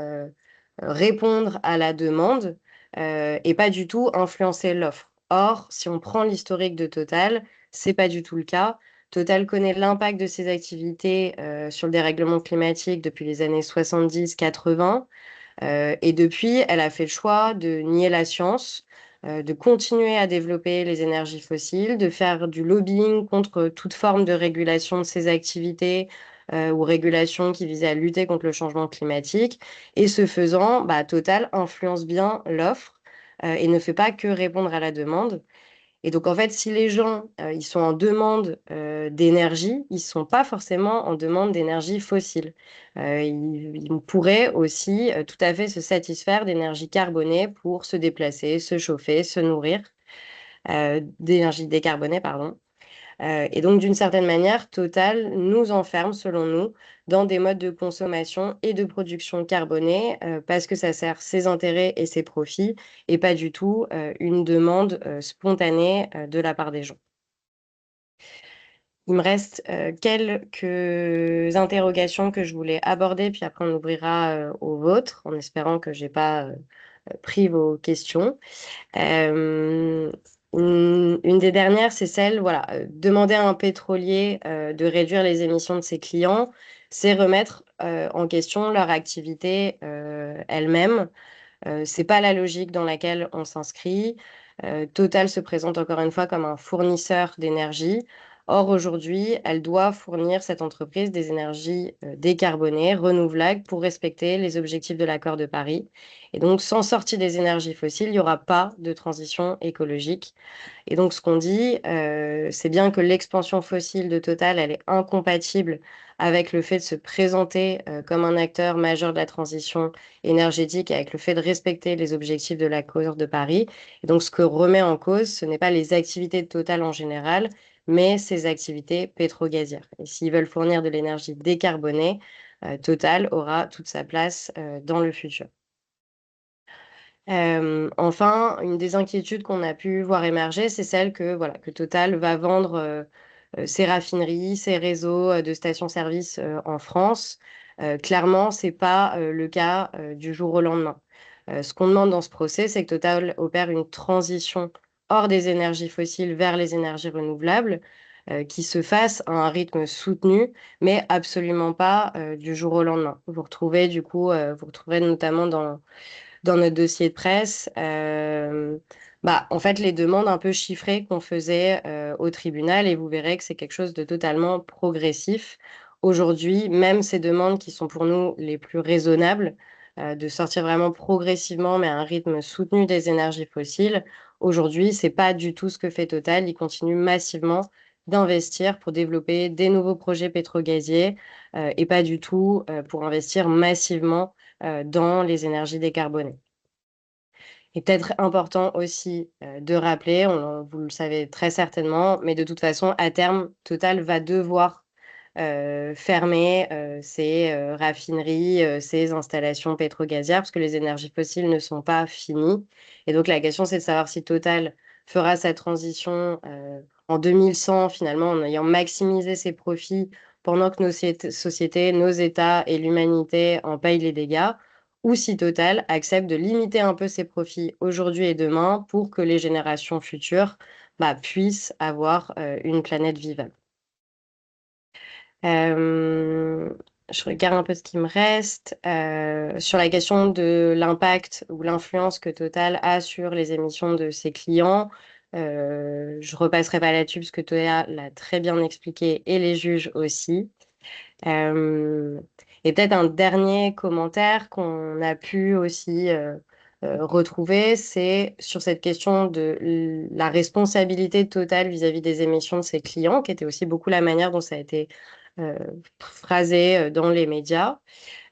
répondre à la demande et pas du tout influencer l'offre. Or, si on prend l'historique de Total, c'est pas du tout le cas. Total connaît l'impact de ses activités sur le dérèglement climatique depuis les années 70-80. Et depuis, elle a fait le choix de nier la science, de continuer à développer les énergies fossiles, de faire du lobbying contre toute forme de régulation de ses activités ou régulation qui visait à lutter contre le changement climatique. Et ce faisant, bah, Total influence bien l'offre et ne fait pas que répondre à la demande. Et donc, en fait, si les gens, ils sont en demande d'énergie, ils ne sont pas forcément en demande d'énergie fossile. Ils pourraient aussi tout à fait se satisfaire d'énergie carbonée pour se déplacer, se chauffer, se nourrir, d'énergie décarbonée, pardon. Et donc, d'une certaine manière, Total nous enferme, selon nous, dans des modes de consommation et de production carbonée parce que ça sert ses intérêts et ses profits et pas du tout une demande spontanée de la part des gens. Il me reste quelques interrogations que je voulais aborder, puis après on ouvrira aux vôtres, en espérant que j'ai pas pris vos questions. Euh, une des dernières, c'est celle, voilà, demander à un pétrolier de réduire les émissions de ses clients, c'est remettre en question leur activité elle-même. C'est pas la logique dans laquelle on s'inscrit. Total se présente encore une fois comme un fournisseur d'énergie. Or, aujourd'hui, elle doit fournir, cette entreprise, des énergies décarbonées, renouvelables, pour respecter les objectifs de l'accord de Paris. Et donc, sans sortie des énergies fossiles, il n'y aura pas de transition écologique. Et donc, ce qu'on dit, c'est bien que l'expansion fossile de Total, elle est incompatible avec le fait de se présenter comme un acteur majeur de la transition énergétique, et avec le fait de respecter les objectifs de l'accord de Paris. Et donc, ce que remet en cause, ce n'est pas les activités de Total en général, mais ses activités pétrogazières. Et s'ils veulent fournir de l'énergie décarbonée, Total aura toute sa place dans le futur. Enfin, une des inquiétudes qu'on a pu voir émerger, c'est celle que, voilà, que Total va vendre ses raffineries, ses réseaux de stations-service en France. Clairement, c'est pas le cas du jour au lendemain. Ce qu'on demande dans ce procès, c'est que Total opère une transition hors des énergies fossiles vers les énergies renouvelables, qui se fasse à un rythme soutenu, mais absolument pas du jour au lendemain. Vous retrouvez du coup, vous retrouverez notamment dans notre dossier de presse, bah, en fait, les demandes un peu chiffrées qu'on faisait au tribunal, et vous verrez que c'est quelque chose de totalement progressif. Aujourd'hui, même ces demandes qui sont pour nous les plus raisonnables, de sortir vraiment progressivement, mais à un rythme soutenu des énergies fossiles, aujourd'hui, c'est pas du tout ce que fait Total. Il continue massivement d'investir pour développer des nouveaux projets pétrogaziers et pas du tout pour investir massivement dans les énergies décarbonées. Et peut-être important aussi de rappeler, vous le savez très certainement, mais de toute façon, à terme, Total va devoir fermer ses raffineries, ses installations pétrogazières, parce que les énergies fossiles ne sont pas finies. Et donc la question, c'est de savoir si Total fera sa transition en 2100, finalement, en ayant maximisé ses profits pendant que nos sociétés, nos États et l'humanité en payent les dégâts, ou si Total accepte de limiter un peu ses profits aujourd'hui et demain pour que les générations futures bah, puissent avoir une planète vivable. Euh, je regarde un peu ce qui me reste. Sur la question de l'impact ou l'influence que Total a sur les émissions de ses clients, je repasserai pas là-dessus parce que Toya l'a très bien expliqué et les juges aussi. Euh, et peut-être un dernier commentaire qu'on a pu aussi retrouver, c'est sur cette question de la responsabilité totale vis-à-vis des émissions de ses clients, qui était aussi beaucoup la manière dont ça a été euh, phrasé dans les médias.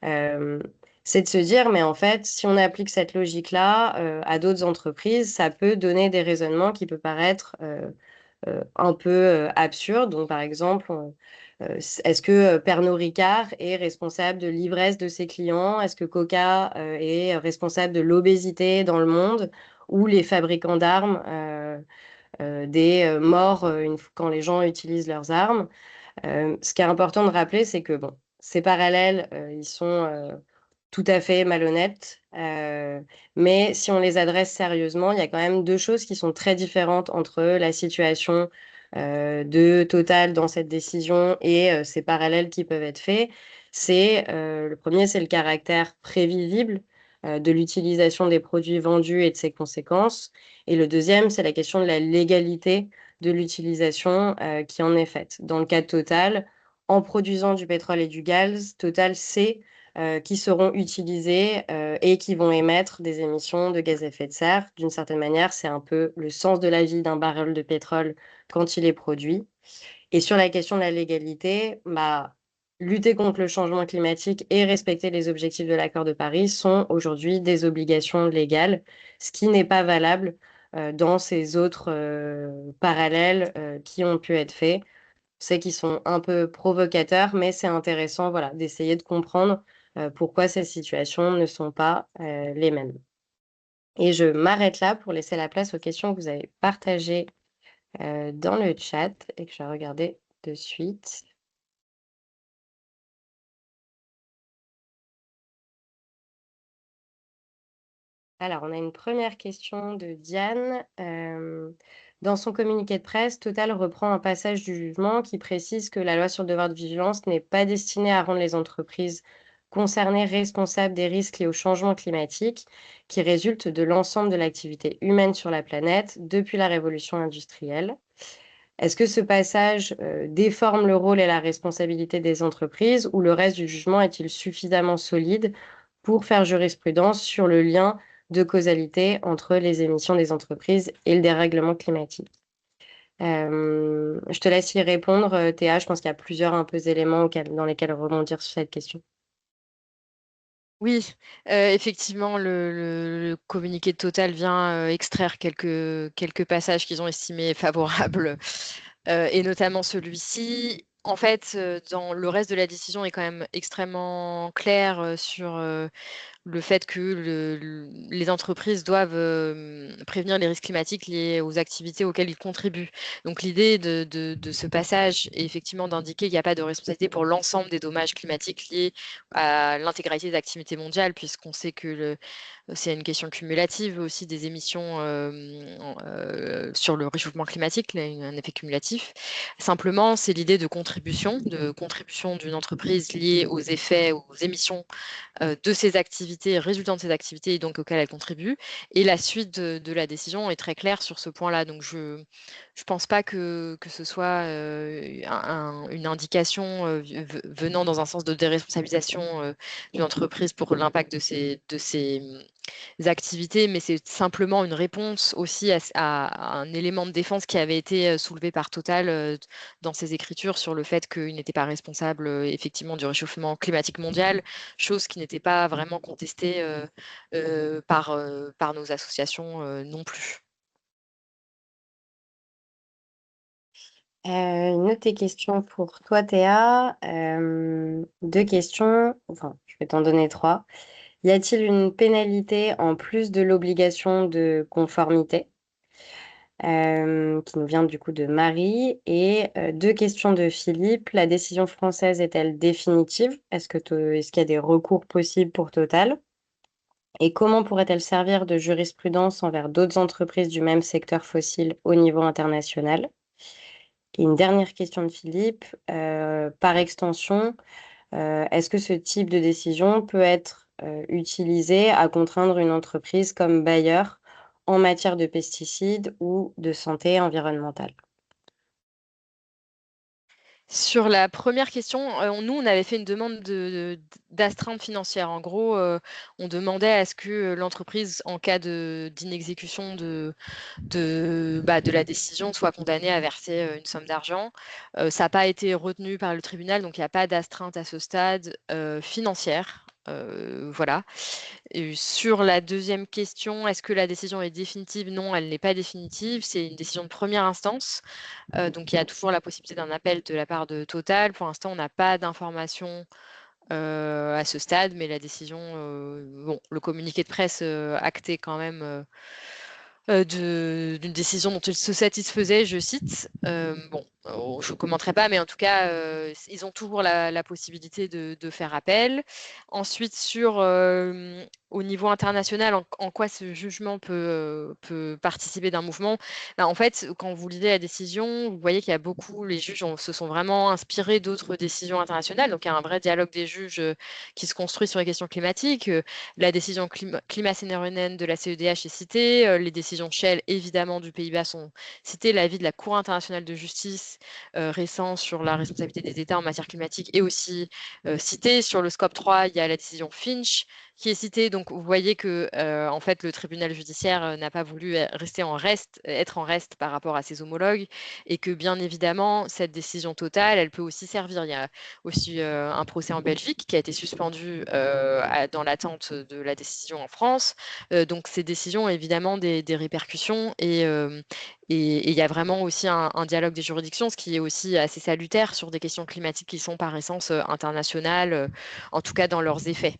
Euh, c'est de se dire, mais en fait, si on applique cette logique-là à d'autres entreprises, ça peut donner des raisonnements qui peuvent paraître un peu absurdes. Donc, par exemple, Est-ce que Pernod Ricard est responsable de l'ivresse de ses clients? Est-ce que Coca est responsable de l'obésité dans le monde? Ou les fabricants d'armes des morts quand les gens utilisent leurs armes? Ce qui est important de rappeler, c'est que bon, ces parallèles, ils sont tout à fait malhonnêtes, mais si on les adresse sérieusement, il y a quand même deux choses qui sont très différentes entre la situation de Total dans cette décision et ces parallèles qui peuvent être faits. Le premier, c'est le caractère prévisible de l'utilisation des produits vendus et de ses conséquences. Et le deuxième, c'est la question de la légalité de l'utilisation qui en est faite. Dans le cas de Total, en produisant du pétrole et du gaz, Total sait qui seront utilisés et qui vont émettre des émissions de gaz à effet de serre. D'une certaine manière, c'est un peu le sens de la vie d'un baril de pétrole quand il est produit. Et sur la question de la légalité, bah, lutter contre le changement climatique et respecter les objectifs de l'accord de Paris sont aujourd'hui des obligations légales, ce qui n'est pas valable dans ces autres parallèles qui ont pu être faits. Je sais qu'ils sont un peu provocateurs, mais c'est intéressant, voilà, d'essayer de comprendre pourquoi ces situations ne sont pas les mêmes. Et je m'arrête là pour laisser la place aux questions que vous avez partagées dans le chat et que je vais regarder de suite. Alors, on a une première question de Diane. Dans son communiqué de presse, Total reprend un passage du jugement qui précise que la loi sur le devoir de vigilance n'est pas destinée à rendre les entreprises concernées responsables des risques liés au changement climatique qui résultent de l'ensemble de l'activité humaine sur la planète depuis la révolution industrielle. Est-ce que ce passage déforme le rôle et la responsabilité des entreprises ou le reste du jugement est-il suffisamment solide pour faire jurisprudence sur le lien de causalité entre les émissions des entreprises et le dérèglement climatique? Je te laisse y répondre, Théa. Je pense qu'il y a plusieurs un peu éléments dans lesquels rebondir sur cette question. Oui, effectivement, le communiqué de Total vient extraire quelques passages qu'ils ont estimés favorables, et notamment celui-ci. En fait, dans le reste de la décision est quand même extrêmement clair sur le fait que les entreprises doivent prévenir les risques climatiques liés aux activités auxquelles ils contribuent. Donc l'idée de ce passage est effectivement d'indiquer qu'il n'y a pas de responsabilité pour l'ensemble des dommages climatiques liés à l'intégralité des activités mondiales, puisqu'on sait que c'est une question cumulative aussi des émissions sur le réchauffement climatique, un effet cumulatif. Simplement, c'est l'idée de contribution d'une entreprise liée aux effets, aux émissions de ses activités, résultant de ses activités et donc auxquelles elle contribue. Et la suite de la décision est très claire sur ce point-là. Donc je ne pense pas que ce soit une indication venant dans un sens de déresponsabilisation d'une entreprise pour l'impact de ses activités, mais c'est simplement une réponse aussi à un élément de défense qui avait été soulevé par Total dans ses écritures sur le fait qu'il n'était pas responsable effectivement du réchauffement climatique mondial, chose qui n'était pas vraiment contestée par nos associations non plus. Une autre question pour toi, Théa. Deux questions, enfin, je vais t'en donner trois. Y a-t-il une pénalité en plus de l'obligation de conformité? Qui nous vient du coup de Marie. Et deux questions de Philippe. La décision française est-elle définitive? Est-ce qu'il y a des recours possibles pour Total? Et comment pourrait-elle servir de jurisprudence envers d'autres entreprises du même secteur fossile au niveau international? Et une dernière question de Philippe. Par extension, est-ce que ce type de décision peut être utilisé à contraindre une entreprise comme Bayer en matière de pesticides ou de santé environnementale? Sur la première question, nous, on avait fait une demande d'astreinte financière. En gros, on demandait à ce que l'entreprise, en cas d'inexécution de la décision, soit condamnée à verser une somme d'argent. Ça n'a pas été retenu par le tribunal, donc il n'y a pas d'astreinte à ce stade financière. Voilà. Et sur la deuxième question, est-ce que la décision est définitive? Non, elle n'est pas définitive. C'est une décision de première instance. Donc, il y a toujours la possibilité d'un appel de la part de Total. Pour l'instant, on n'a pas d'informations à ce stade, mais la décision, bon, le communiqué de presse actait quand même d'une décision dont ils se satisfaisaient, je cite. Bon, je ne commenterai pas, mais en tout cas, ils ont toujours la possibilité de faire appel. Ensuite, au niveau international, en quoi ce jugement peut participer d'un mouvement? Bah, en fait, quand vous lisez la décision, vous voyez qu'il y a beaucoup, les juges se sont vraiment inspirés d'autres décisions internationales. Donc, il y a un vrai dialogue des juges qui se construit sur les questions climatiques. La décision climat CNRN de la CEDH est citée, les décisions Shell, évidemment, du Pays-Bas sont citées, l'avis de la Cour internationale de justice récent sur la responsabilité des États en matière climatique est aussi cité. Sur le scope 3, il y a la décision Finch qui est citée. Donc, vous voyez que en fait, le tribunal judiciaire n'a pas voulu être en reste par rapport à ses homologues et que, bien évidemment, cette décision totale, elle peut aussi servir. Il y a aussi un procès en Belgique qui a été suspendu dans l'attente de la décision en France. Donc ces décisions ont évidemment des répercussions et il y a vraiment aussi un dialogue des juridictions, ce qui est aussi assez salutaire sur des questions climatiques qui sont par essence internationales, en tout cas dans leurs effets.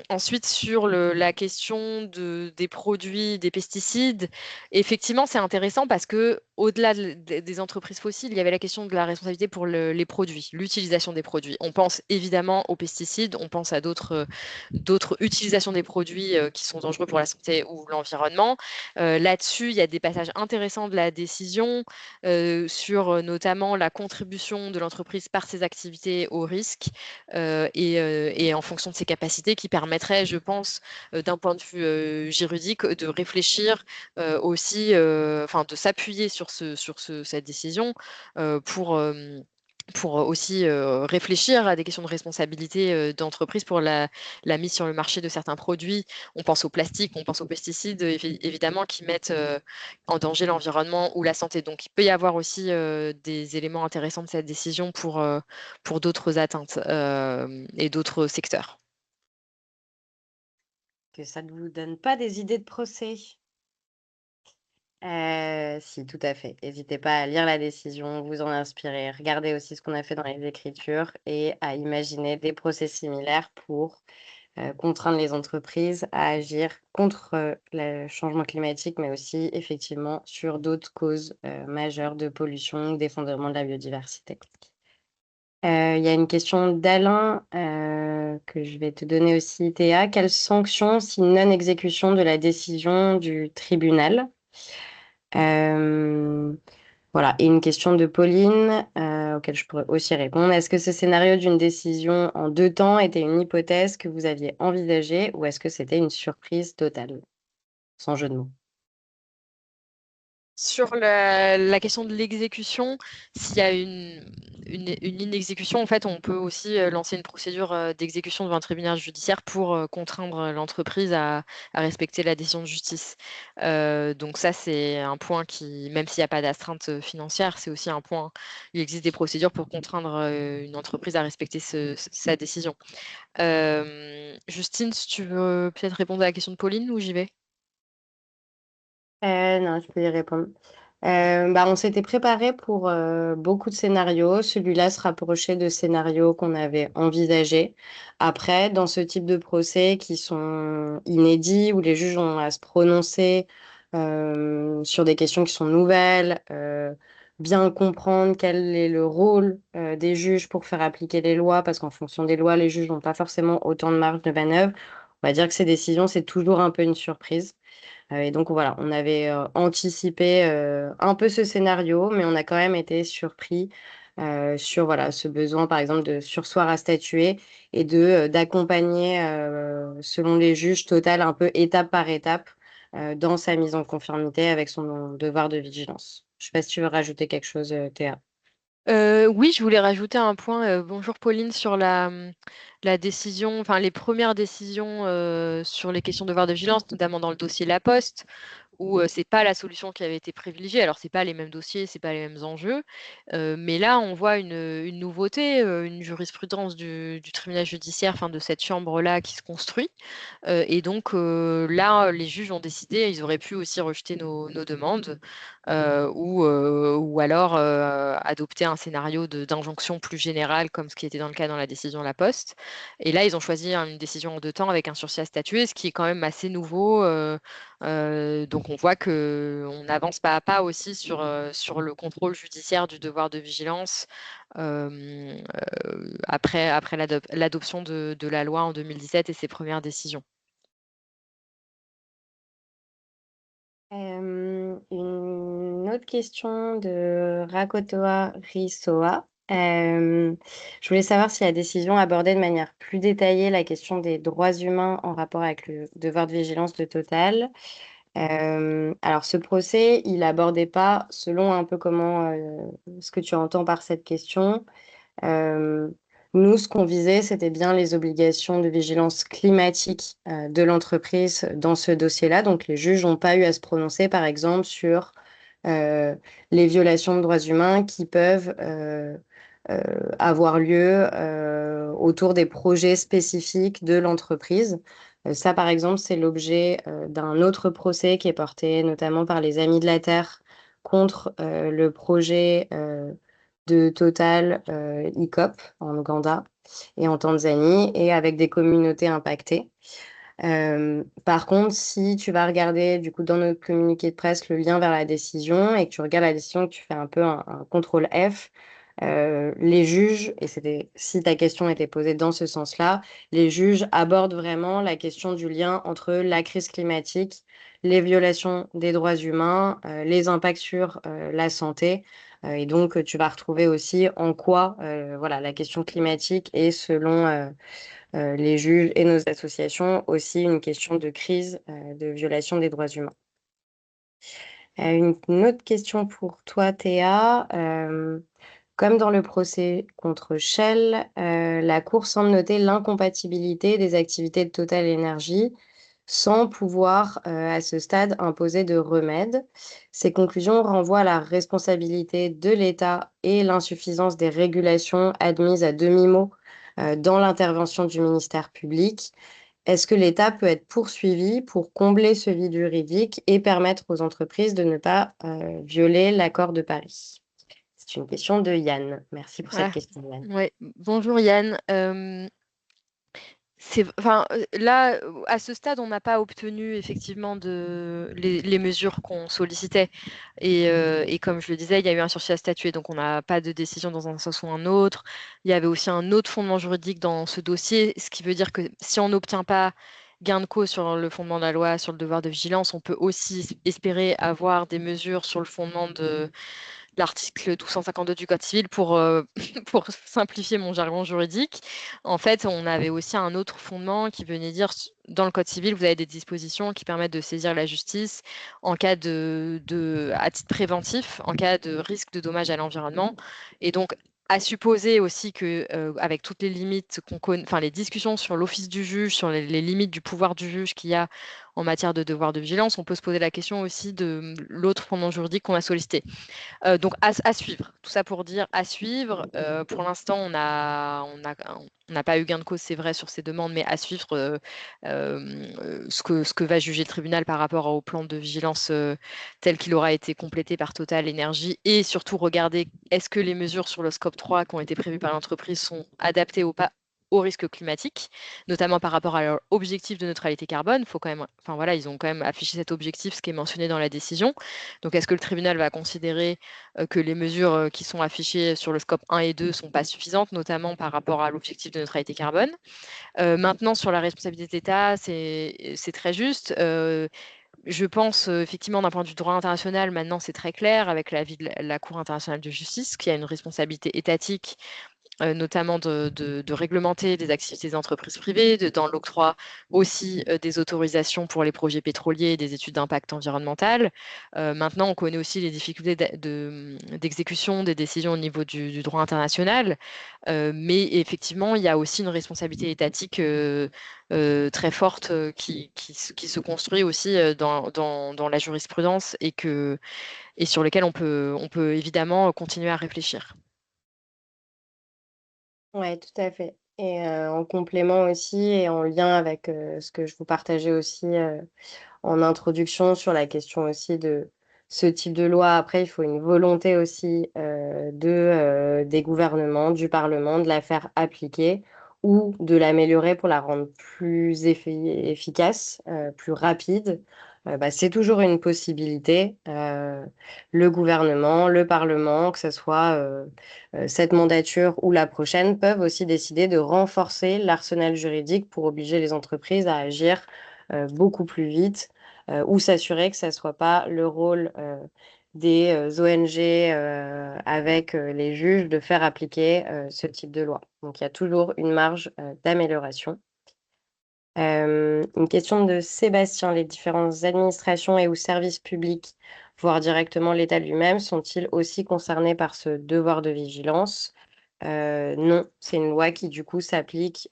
Ensuite, sur la question des produits, des pesticides, effectivement, c'est intéressant parce que au-delà des entreprises fossiles, il y avait la question de la responsabilité pour les produits, l'utilisation des produits. On pense évidemment aux pesticides, on pense à d'autres utilisations des produits qui sont dangereux pour la santé ou l'environnement. Là-dessus, il y a des passages intéressants de la décision sur notamment la contribution de l'entreprise par ses activités au risque et en fonction de ses capacités qui permettraient, je pense, d'un point de vue juridique, de réfléchir aussi, enfin de s'appuyer sur cette décision pour aussi réfléchir à des questions de responsabilité d'entreprise pour la mise sur le marché de certains produits. On pense au plastique, on pense aux pesticides, évidemment, qui mettent en danger l'environnement ou la santé. Donc, il peut y avoir aussi des éléments intéressants de cette décision pour d'autres atteintes et d'autres secteurs. Que ça ne vous donne pas des idées de procès? Si, tout à fait. N'hésitez pas à lire la décision, vous en inspirer, regardez aussi ce qu'on a fait dans les écritures et à imaginer des procès similaires pour, contraindre les entreprises à agir contre, le changement climatique, mais aussi effectivement sur d'autres causes, majeures de pollution ou d'effondrement de la biodiversité. Il y a une question d'Alain, que je vais te donner aussi Théa. Quelles sanctions si non-exécution de la décision du tribunal? Voilà, et une question de Pauline, auquel je pourrais aussi répondre. Est-ce que ce scénario d'une décision en 2 temps était une hypothèse que vous aviez envisagée ou est-ce que c'était une surprise totale? Sans jeu de mots. Sur la question de l'exécution, s'il y a une inexécution, en fait, on peut aussi lancer une procédure d'exécution devant un tribunal judiciaire pour contraindre l'entreprise à respecter la décision de justice. Donc ça, c'est un point qui, même s'il n'y a pas d'astreinte financière, c'est aussi un point. Il existe des procédures pour contraindre une entreprise à respecter sa décision. Justine, si tu veux peut-être répondre à la question de Pauline ou j'y vais? Non, je peux y répondre. Bah, on s'était préparé pour, beaucoup de scénarios. Celui-là se rapprochait de scénarios qu'on avait envisagés. Après, dans ce type de procès qui sont inédits, où les juges ont à se prononcer, sur des questions qui sont nouvelles, bien comprendre quel est le rôle, des juges pour faire appliquer les lois, parce qu'en fonction des lois, les juges n'ont pas forcément autant de marge de manœuvre. On va dire que ces décisions, c'est toujours un peu une surprise. Et donc voilà, on avait, anticipé, un peu ce scénario, mais on a quand même été surpris, sur voilà, ce besoin par exemple de surseoir à statuer et d'accompagner, selon les juges, Total un peu étape par étape, dans sa mise en conformité avec son devoir de vigilance. Je sais pas si tu veux rajouter quelque chose, Théa? Oui, je voulais rajouter un point, bonjour Pauline, sur la décision, enfin les premières décisions sur les questions de devoir de vigilance, notamment dans le dossier La Poste, où c'est pas la solution qui avait été privilégiée. Alors, c'est pas les mêmes dossiers, c'est pas les mêmes enjeux, mais là, on voit une nouveauté, une jurisprudence du tribunal judiciaire, enfin de cette chambre-là qui se construit. Et donc là, les juges ont décidé, ils auraient pu aussi rejeter nos demandes ou alors adopter un scénario d'injonction plus générale, comme ce qui était dans le cas dans la décision La Poste. Et là, ils ont choisi une décision en 2 temps avec un sursis à statuer, ce qui est quand même assez nouveau. Donc on voit qu'on avance pas à pas aussi sur le contrôle judiciaire du devoir de vigilance après l'adoption de la loi en 2017 et ses premières décisions. Une autre question de Rakotoa Risoa. Je voulais savoir si la décision abordait de manière plus détaillée la question des droits humains en rapport avec le devoir de vigilance de Total. Alors ce procès, il abordait pas, selon un peu comment, ce que tu entends par cette question, euh, nous, ce qu'on visait, c'était bien les obligations de vigilance climatique de l'entreprise dans ce dossier-là. Donc, les juges n'ont pas eu à se prononcer, par exemple, sur euh, les violations de droits humains qui peuvent avoir lieu autour des projets spécifiques de l'entreprise. Ça, par exemple, c'est l'objet d'un autre procès qui est porté notamment par les Amis de la Terre contre le projet de Total ICOP en Ouganda et en Tanzanie et avec des communautés impactées. Par contre, si tu vas regarder du coup dans notre communiqué de presse le lien vers la décision et que tu regardes la décision, que tu fais un peu un contrôle F, les juges, et c'était si ta question était posée dans ce sens-là, les juges abordent vraiment la question du lien entre la crise climatique, les violations des droits humains, les impacts sur la santé. Et donc, tu vas retrouver aussi en quoi voilà, la question climatique est, selon les juges et nos associations, aussi une question de crise de violation des droits humains. Une autre question pour toi, Théa. Comme dans le procès contre Shell, la Cour semble noter l'incompatibilité des activités de Total Energy sans pouvoir, à ce stade, imposer de remède. Ces conclusions renvoient à la responsabilité de l'État et l'insuffisance des régulations admises à demi-mot dans l'intervention du ministère public. Est-ce que l'État peut être poursuivi pour combler ce vide juridique et permettre aux entreprises de ne pas violer l'accord de Paris? C'est une question de Yann. Merci pour cette Ah, question, Yann. ouais. Bonjour Yann. Enfin, là, à ce stade, on n'a pas obtenu effectivement les mesures qu'on sollicitait. Et comme je le disais, il y a eu un sursis à statuer, donc on n'a pas de décision dans un sens ou un autre. Il y avait aussi un autre fondement juridique dans ce dossier, ce qui veut dire que si on n'obtient pas gain de cause sur le fondement de la loi, sur le devoir de vigilance, on peut aussi espérer avoir des mesures sur le fondement de l'article 1252 du Code civil pour, pour simplifier mon jargon juridique. En fait, on avait aussi un autre fondement qui venait dire, dans le Code civil, vous avez des dispositions qui permettent de saisir la justice en cas à titre préventif, en cas de risque de dommage à l'environnement. Et donc, à supposer aussi que, avec toutes les limites qu'on connaît, enfin les discussions sur l'office du juge, sur les limites du pouvoir du juge qu'il y a en matière de devoir de vigilance, on peut se poser la question aussi de l'autre fondement juridique qu'on a sollicité. Donc à suivre. Tout ça pour dire à suivre. Pour l'instant, on n'a pas eu gain de cause, c'est vrai, sur ces demandes, mais à suivre ce que va juger le tribunal par rapport au plan de vigilance tel qu'il aura été complété par Total Énergie et surtout regarder est-ce que les mesures sur le scope 3 qui ont été prévues par l'entreprise sont adaptées ou pas au risque climatique, notamment par rapport à leur objectif de neutralité carbone. Faut quand même, enfin voilà, ils ont quand même affiché cet objectif, ce qui est mentionné dans la décision. Donc, est-ce que le tribunal va considérer que les mesures qui sont affichées sur le scope 1 et 2 ne sont pas suffisantes, notamment par rapport à l'objectif de neutralité carbone? Maintenant, sur la responsabilité de l'État, c'est très juste. Je pense effectivement d'un point de vue droit international, maintenant c'est très clair avec l'avis de la Cour internationale de justice, qui a une responsabilité étatique notamment de réglementer les activités des entreprises privées, dans l'octroi aussi des autorisations pour les projets pétroliers et des études d'impact environnemental. Maintenant, on connaît aussi les difficultés d'exécution des décisions au niveau du droit international, mais effectivement, il y a aussi une responsabilité étatique très forte qui se construit aussi dans la jurisprudence et sur lequel on peut évidemment continuer à réfléchir. Ouais, tout à fait. Et en complément aussi et en lien avec, ce que je vous partageais aussi, en introduction sur la question aussi de ce type de loi. Après, il faut une volonté aussi, des gouvernements, du parlement, de la faire appliquer ou de l'améliorer pour la rendre plus efficace, plus rapide. Bah, c'est toujours une possibilité. Le gouvernement, le parlement, que ce soit, cette mandature ou la prochaine, peuvent aussi décider de renforcer l'arsenal juridique pour obliger les entreprises à agir, beaucoup plus vite, ou s'assurer que ça soit pas le rôle, des, ONG, avec, les juges de faire appliquer, ce type de loi. Donc il y a toujours une marge, d'amélioration. Une question de Sébastien: les différentes administrations et ou services publics, voire directement l'État lui-même, sont-ils aussi concernés par ce devoir de vigilance? Non, c'est une loi qui du coup s'applique,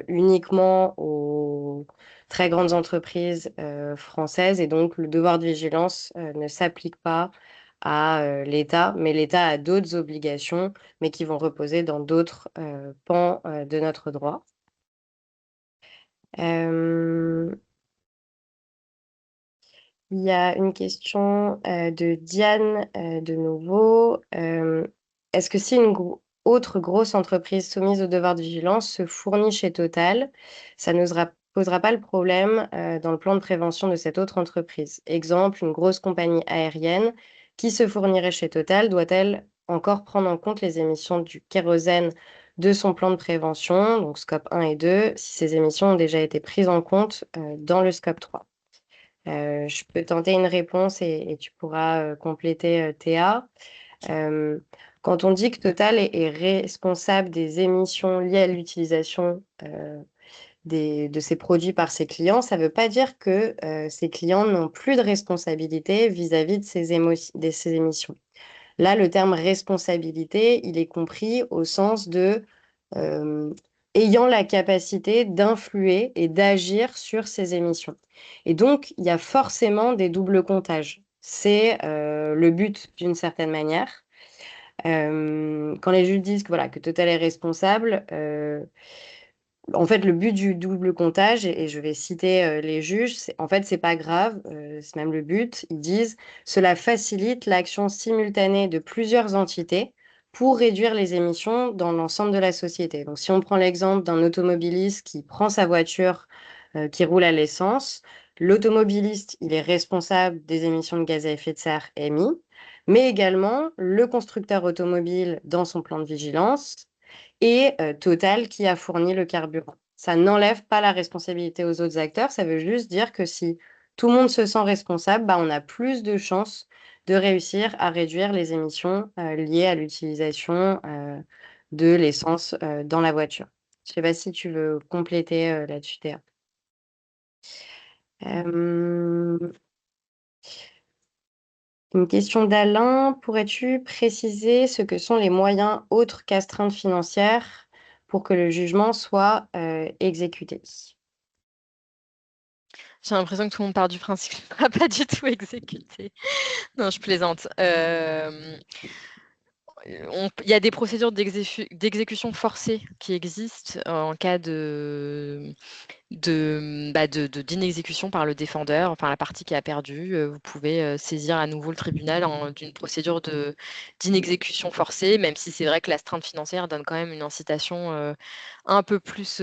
uniquement aux très grandes entreprises, françaises et donc le devoir de vigilance, ne s'applique pas à, l'État. Mais l'État a d'autres obligations, mais qui vont reposer dans d'autres, pans, de notre droit. Hem Il y a une question, de Diane, de nouveau. Est-ce que si une autre grosse entreprise soumise au devoir de vigilance se fournit chez Total, ça ne posera pas le problème, dans le plan de prévention de cette autre entreprise? Exemple, une grosse compagnie aérienne qui se fournirait chez Total doit-elle encore prendre en compte les émissions du kérosène de son plan de prévention, donc scope 1 et 2, si ces émissions ont déjà été prises en compte, dans le scope 3? Je peux tenter une réponse et tu pourras, compléter, Théa. Hem, Quand on dit que Total est responsable des émissions liées à l'utilisation, de ces produits par ses clients, ça ne veut pas dire que, ses clients n'ont plus de responsabilité vis-à-vis de ces émissions. Là, le terme responsabilité, il est compris au sens de, hem, ayant la capacité d'influer et d'agir sur ces émissions. Et donc, il y a forcément des doubles comptages. C'est, le but d'une certaine manière. Quand les juges disent que voilà, que Total est responsable, en fait, le but du double comptage et je vais citer, les juges, c'est en fait, c'est pas grave, c'est même le but. Ils disent: «Cela facilite l'action simultanée de plusieurs entités pour réduire les émissions dans l'ensemble de la société». Donc si on prend l'exemple d'un automobiliste qui prend sa voiture, qui roule à l'essence, l'automobiliste, il est responsable des émissions de gaz à effet de serre émis, mais également le constructeur automobile dans son plan de vigilance et Total qui a fourni le carburant. Ça n'enlève pas la responsabilité aux autres acteurs, ça veut juste dire que si tout le monde se sent responsable, bah, on a plus de chances de réussir à réduire les émissions, liées à l'utilisation, de l'essence, dans la voiture. Je sais pas si tu veux compléter, là-dessus, Théa? Hem, une question d'Alain: pourrais-tu préciser ce que sont les moyens autres qu'astreintes financières pour que le jugement soit, exécuté? J'ai l'impression que tout le monde part du principe qu'il ne sera pas du tout exécuté. Non, je plaisante. Il y a des procédures d'exécution forcée qui existent en cas d'inexécution par le défendeur, enfin la partie qui a perdu. Vous pouvez saisir à nouveau le tribunal d'une procédure d'inexécution forcée, même si c'est vrai que l'astreinte financière donne quand même une incitation un peu plus,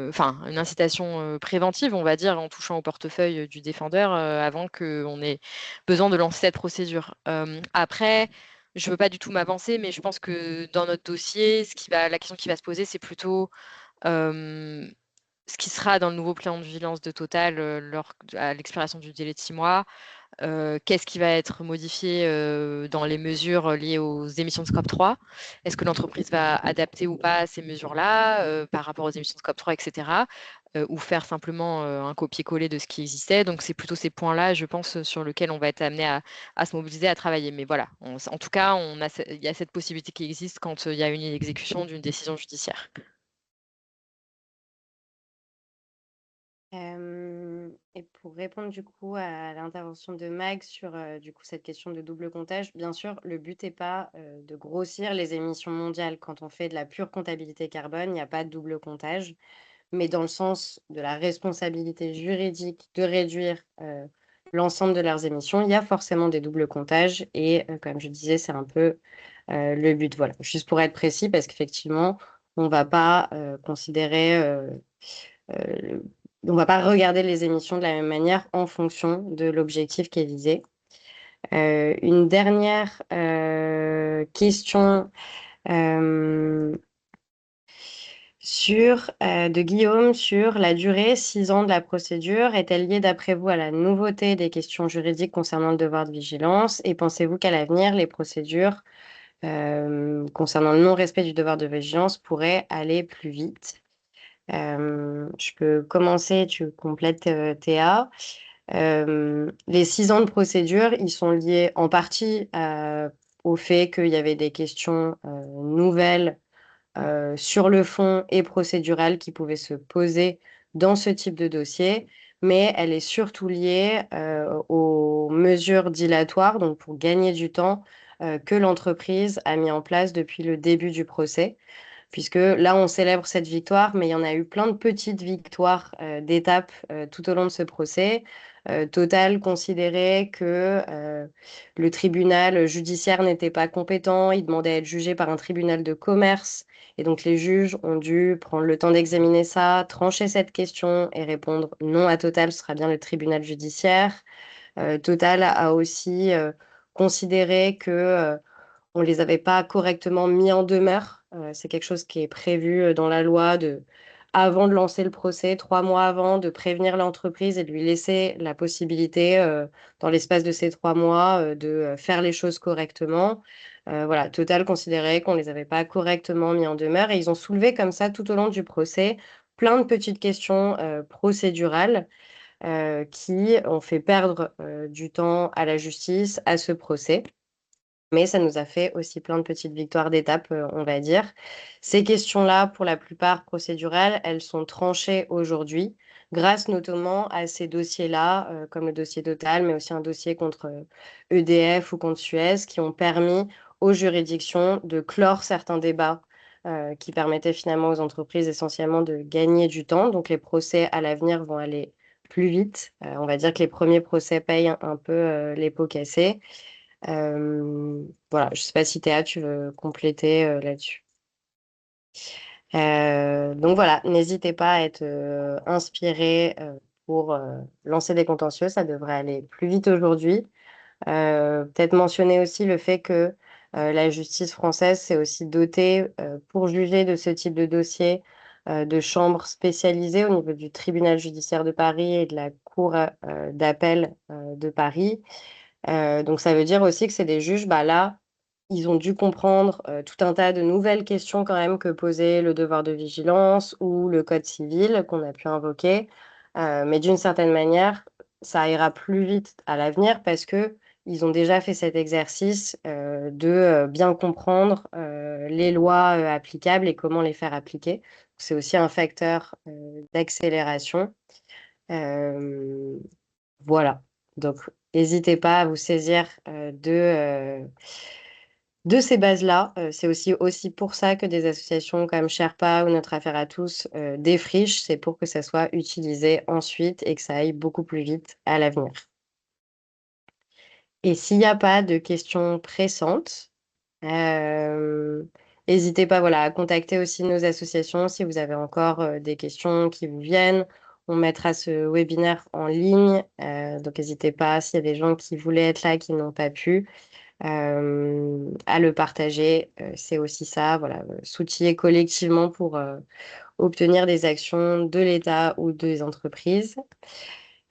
enfin une incitation préventive, on va dire, en touchant au portefeuille du défendeur avant qu'on ait besoin de lancer cette procédure. Après, je veux pas du tout m'avancer, mais je pense que dans notre dossier, la question qui va se poser, c'est plutôt, hem, ce qui sera dans le nouveau plan de vigilance de Total, à l'expiration du délai de 6 mois. Qu'est-ce qui va être modifié dans les mesures liées aux émissions de Scope 3? Est-ce que l'entreprise va adapter ou pas ces mesures-là par rapport aux émissions de Scope 3, etc. Ou faire simplement un copier-coller de ce qui existait. Donc, c'est plutôt ces points-là, je pense, sur lesquels on va être amené à se mobiliser, à travailler. Mais voilà, en tout cas, il y a cette possibilité qui existe quand il y a une exécution d'une décision judiciaire. Et pour répondre du coup à l'intervention de Mag sur du coup cette question de double comptage, bien sûr, le but n'est pas de grossir les émissions mondiales. Quand on fait de la pure comptabilité carbone, il n'y a pas de double comptage, mais dans le sens de la responsabilité juridique de réduire l'ensemble de leurs émissions, il y a forcément des doubles comptages et comme je disais, c'est un peu le but. Voilà, juste pour être précis, parce qu'effectivement, on ne va pas considérer euh, on va pas regarder les émissions de la même manière en fonction de l'objectif qui est visé. Une dernière question de Guillaume sur la durée, 6 ans de la procédure. Est-elle liée d'après vous à la nouveauté des questions juridiques concernant le devoir de vigilance? Et pensez-vous qu'à l'avenir, les procédures concernant le non-respect du devoir de vigilance pourraient aller plus vite? Je peux commencer, tu complètes Théa. Les 6 ans de procédure, ils sont liés en partie au fait qu'il y avait des questions nouvelles sur le fond et procédurales qui pouvaient se poser dans ce type de dossier, mais elle est surtout liée aux mesures dilatoires, donc pour gagner du temps, que l'entreprise a mis en place depuis le début du procès puisque là, on célèbre cette victoire, mais il y en a eu plein de petites victoires d'étapes tout au long de ce procès. Total considérait que le tribunal judiciaire n'était pas compétent, il demandait à être jugé par un tribunal de commerce, et donc les juges ont dû prendre le temps d'examiner ça, trancher cette question et répondre non à Total, ce sera bien le tribunal judiciaire. Total a aussi considéré que on les avait pas correctement mis en demeure. C'est quelque chose qui est prévu dans la loi avant de lancer le procès, 3 mois avant, de prévenir l'entreprise et de lui laisser la possibilité, dans l'espace de ces 3 mois, de faire les choses correctement. Voilà, Total considérait qu'on les avait pas correctement mis en demeure et ils ont soulevé comme ça tout au long du procès plein de petites questions procédurales qui ont fait perdre du temps à la justice à ce procès. Mais ça nous a fait aussi plein de petites victoires d'étape, on va dire. Ces questions-là, pour la plupart procédurales, elles sont tranchées aujourd'hui, grâce notamment à ces dossiers-là, comme le dossier Total, mais aussi un dossier contre EDF ou contre Suez, qui ont permis aux juridictions de clore certains débats qui permettaient finalement aux entreprises essentiellement de gagner du temps. Donc les procès à l'avenir vont aller plus vite. On va dire que les premiers procès payent un peu les pots cassés. Voilà, je sais pas si Théa, tu veux compléter là-dessus. Donc voilà, n'hésitez pas à être inspiré pour lancer des contentieux, ça devrait aller plus vite aujourd'hui. Peut-être mentionner aussi le fait que la justice française s'est aussi dotée pour juger de ce type de dossier de chambres spécialisées au niveau du tribunal judiciaire de Paris et de la cour d'appel de Paris. Donc ça veut dire aussi que c'est des juges, bah là, ils ont dû comprendre tout un tas de nouvelles questions quand même que posait le devoir de vigilance ou le code civil qu'on a pu invoquer. Mais d'une certaine manière, ça ira plus vite à l'avenir parce que ils ont déjà fait cet exercice de bien comprendre les lois applicables et comment les faire appliquer. C'est aussi un facteur d'accélération. Euh, voilà. Donc, n'hésitez pas à vous saisir de ces bases-là. C'est aussi pour ça que des associations comme Sherpa ou Notre Affaire à tous défrichent. C'est pour que ça soit utilisé ensuite et que ça aille beaucoup plus vite à l'avenir. Et s'il n'y a pas de questions pressantes, euh, n'hésitez pas voilà, à contacter aussi nos associations si vous avez encore des questions qui vous viennent. On mettra ce webinaire en ligne, donc n'hésitez pas s'il y a des gens qui voulaient être là, qui n'ont pas pu, à le partager. C'est aussi ça, voilà, s'outiller collectivement pour obtenir des actions de l'État ou des entreprises.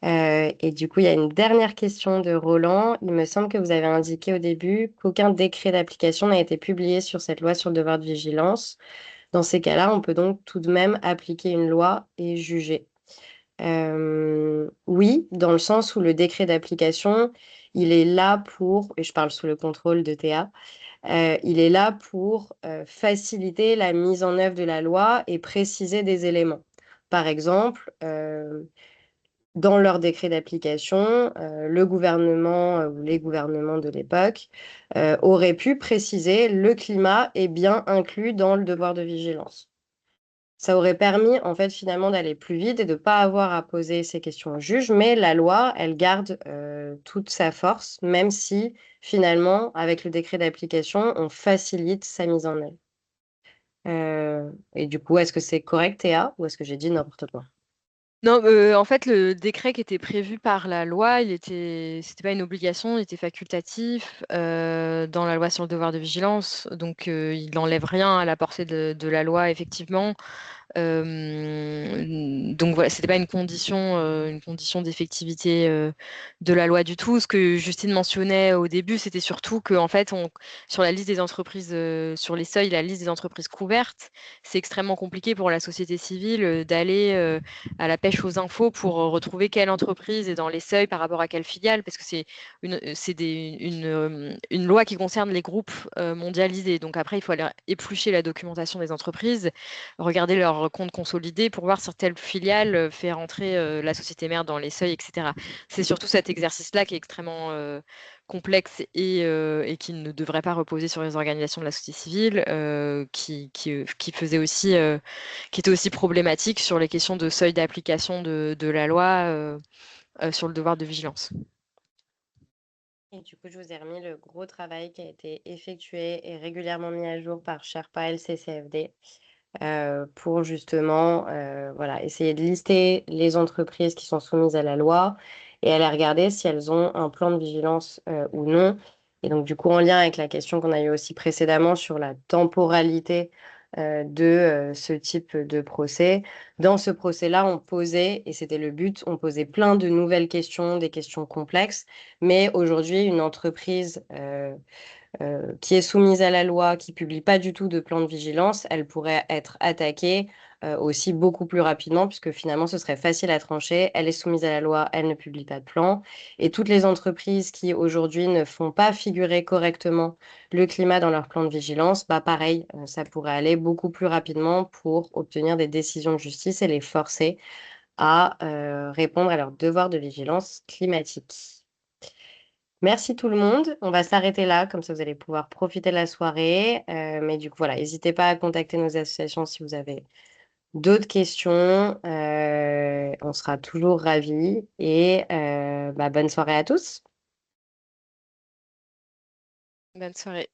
Et du coup, il y a une dernière question de Roland. Il me semble que vous avez indiqué au début qu'aucun décret d'application n'a été publié sur cette loi sur le devoir de vigilance. Dans ces cas-là, on peut donc tout de même appliquer une loi et juger. Oui, dans le sens où le décret d'application, il est là pour, et je parle sous le contrôle de Théa, il est là pour faciliter la mise en œuvre de la loi et préciser des éléments. Par exemple, dans leur décret d'application, le gouvernement ou les gouvernements de l'époque auraient pu préciser le climat est bien inclus dans le devoir de vigilance. Ça aurait permis, en fait, finalement, d'aller plus vite et de ne pas avoir à poser ces questions au juge, mais la loi, elle garde toute sa force, même si, finalement, avec le décret d'application, on facilite sa mise en œuvre. Et du coup, est-ce que c'est correct, Théa, ou est-ce que j'ai dit n'importe quoi? Non, en fait, le décret qui était prévu par la loi, c'était pas une obligation, il était facultatif dans la loi sur le devoir de vigilance. Donc, il n'enlève rien à la portée de la loi, effectivement. Donc voilà, c'était pas une condition d'effectivité de la loi du tout. Ce que Justine mentionnait au début, c'était surtout que en fait, sur la liste des entreprises, sur les seuils, la liste des entreprises couvertes, c'est extrêmement compliqué pour la société civile d'aller à la pêche aux infos pour retrouver quelle entreprise est dans les seuils par rapport à quelle filiale, parce que une loi qui concerne les groupes mondialisés. Donc après, il faut aller éplucher la documentation des entreprises, regarder leur compte consolidé pour voir si telle filiale fait rentrer la société mère dans les seuils, etc. C'est surtout cet exercice-là qui est extrêmement complexe et qui ne devrait pas reposer sur les organisations de la société civile, qui faisait aussi, qui était aussi problématique sur les questions de seuil d'application de la loi sur le devoir de vigilance. Et du coup, je vous ai remis le gros travail qui a été effectué et régulièrement mis à jour par Sherpa LCCFD pour justement voilà, essayer de lister les entreprises qui sont soumises à la loi et aller regarder si elles ont un plan de vigilance ou non. Et donc, du coup, en lien avec la question qu'on a eue aussi précédemment sur la temporalité de ce type de procès, dans ce procès-là, on posait, et c'était le but, on posait plein de nouvelles questions, des questions complexes, mais aujourd'hui, une entreprise qui est soumise à la loi, qui publie pas du tout de plan de vigilance, elle pourrait être attaquée aussi beaucoup plus rapidement, puisque finalement, ce serait facile à trancher. Elle est soumise à la loi, elle ne publie pas de plan. Et toutes les entreprises qui aujourd'hui ne font pas figurer correctement le climat dans leur plan de vigilance, bah pareil, ça pourrait aller beaucoup plus rapidement pour obtenir des décisions de justice et les forcer à répondre à leur devoir de vigilance climatique. Merci tout le monde. On va s'arrêter là, comme ça vous allez pouvoir profiter de la soirée. Mais du coup, voilà, n'hésitez pas à contacter nos associations si vous avez d'autres questions. On sera toujours ravis. Et bah, bonne soirée à tous. Bonne soirée.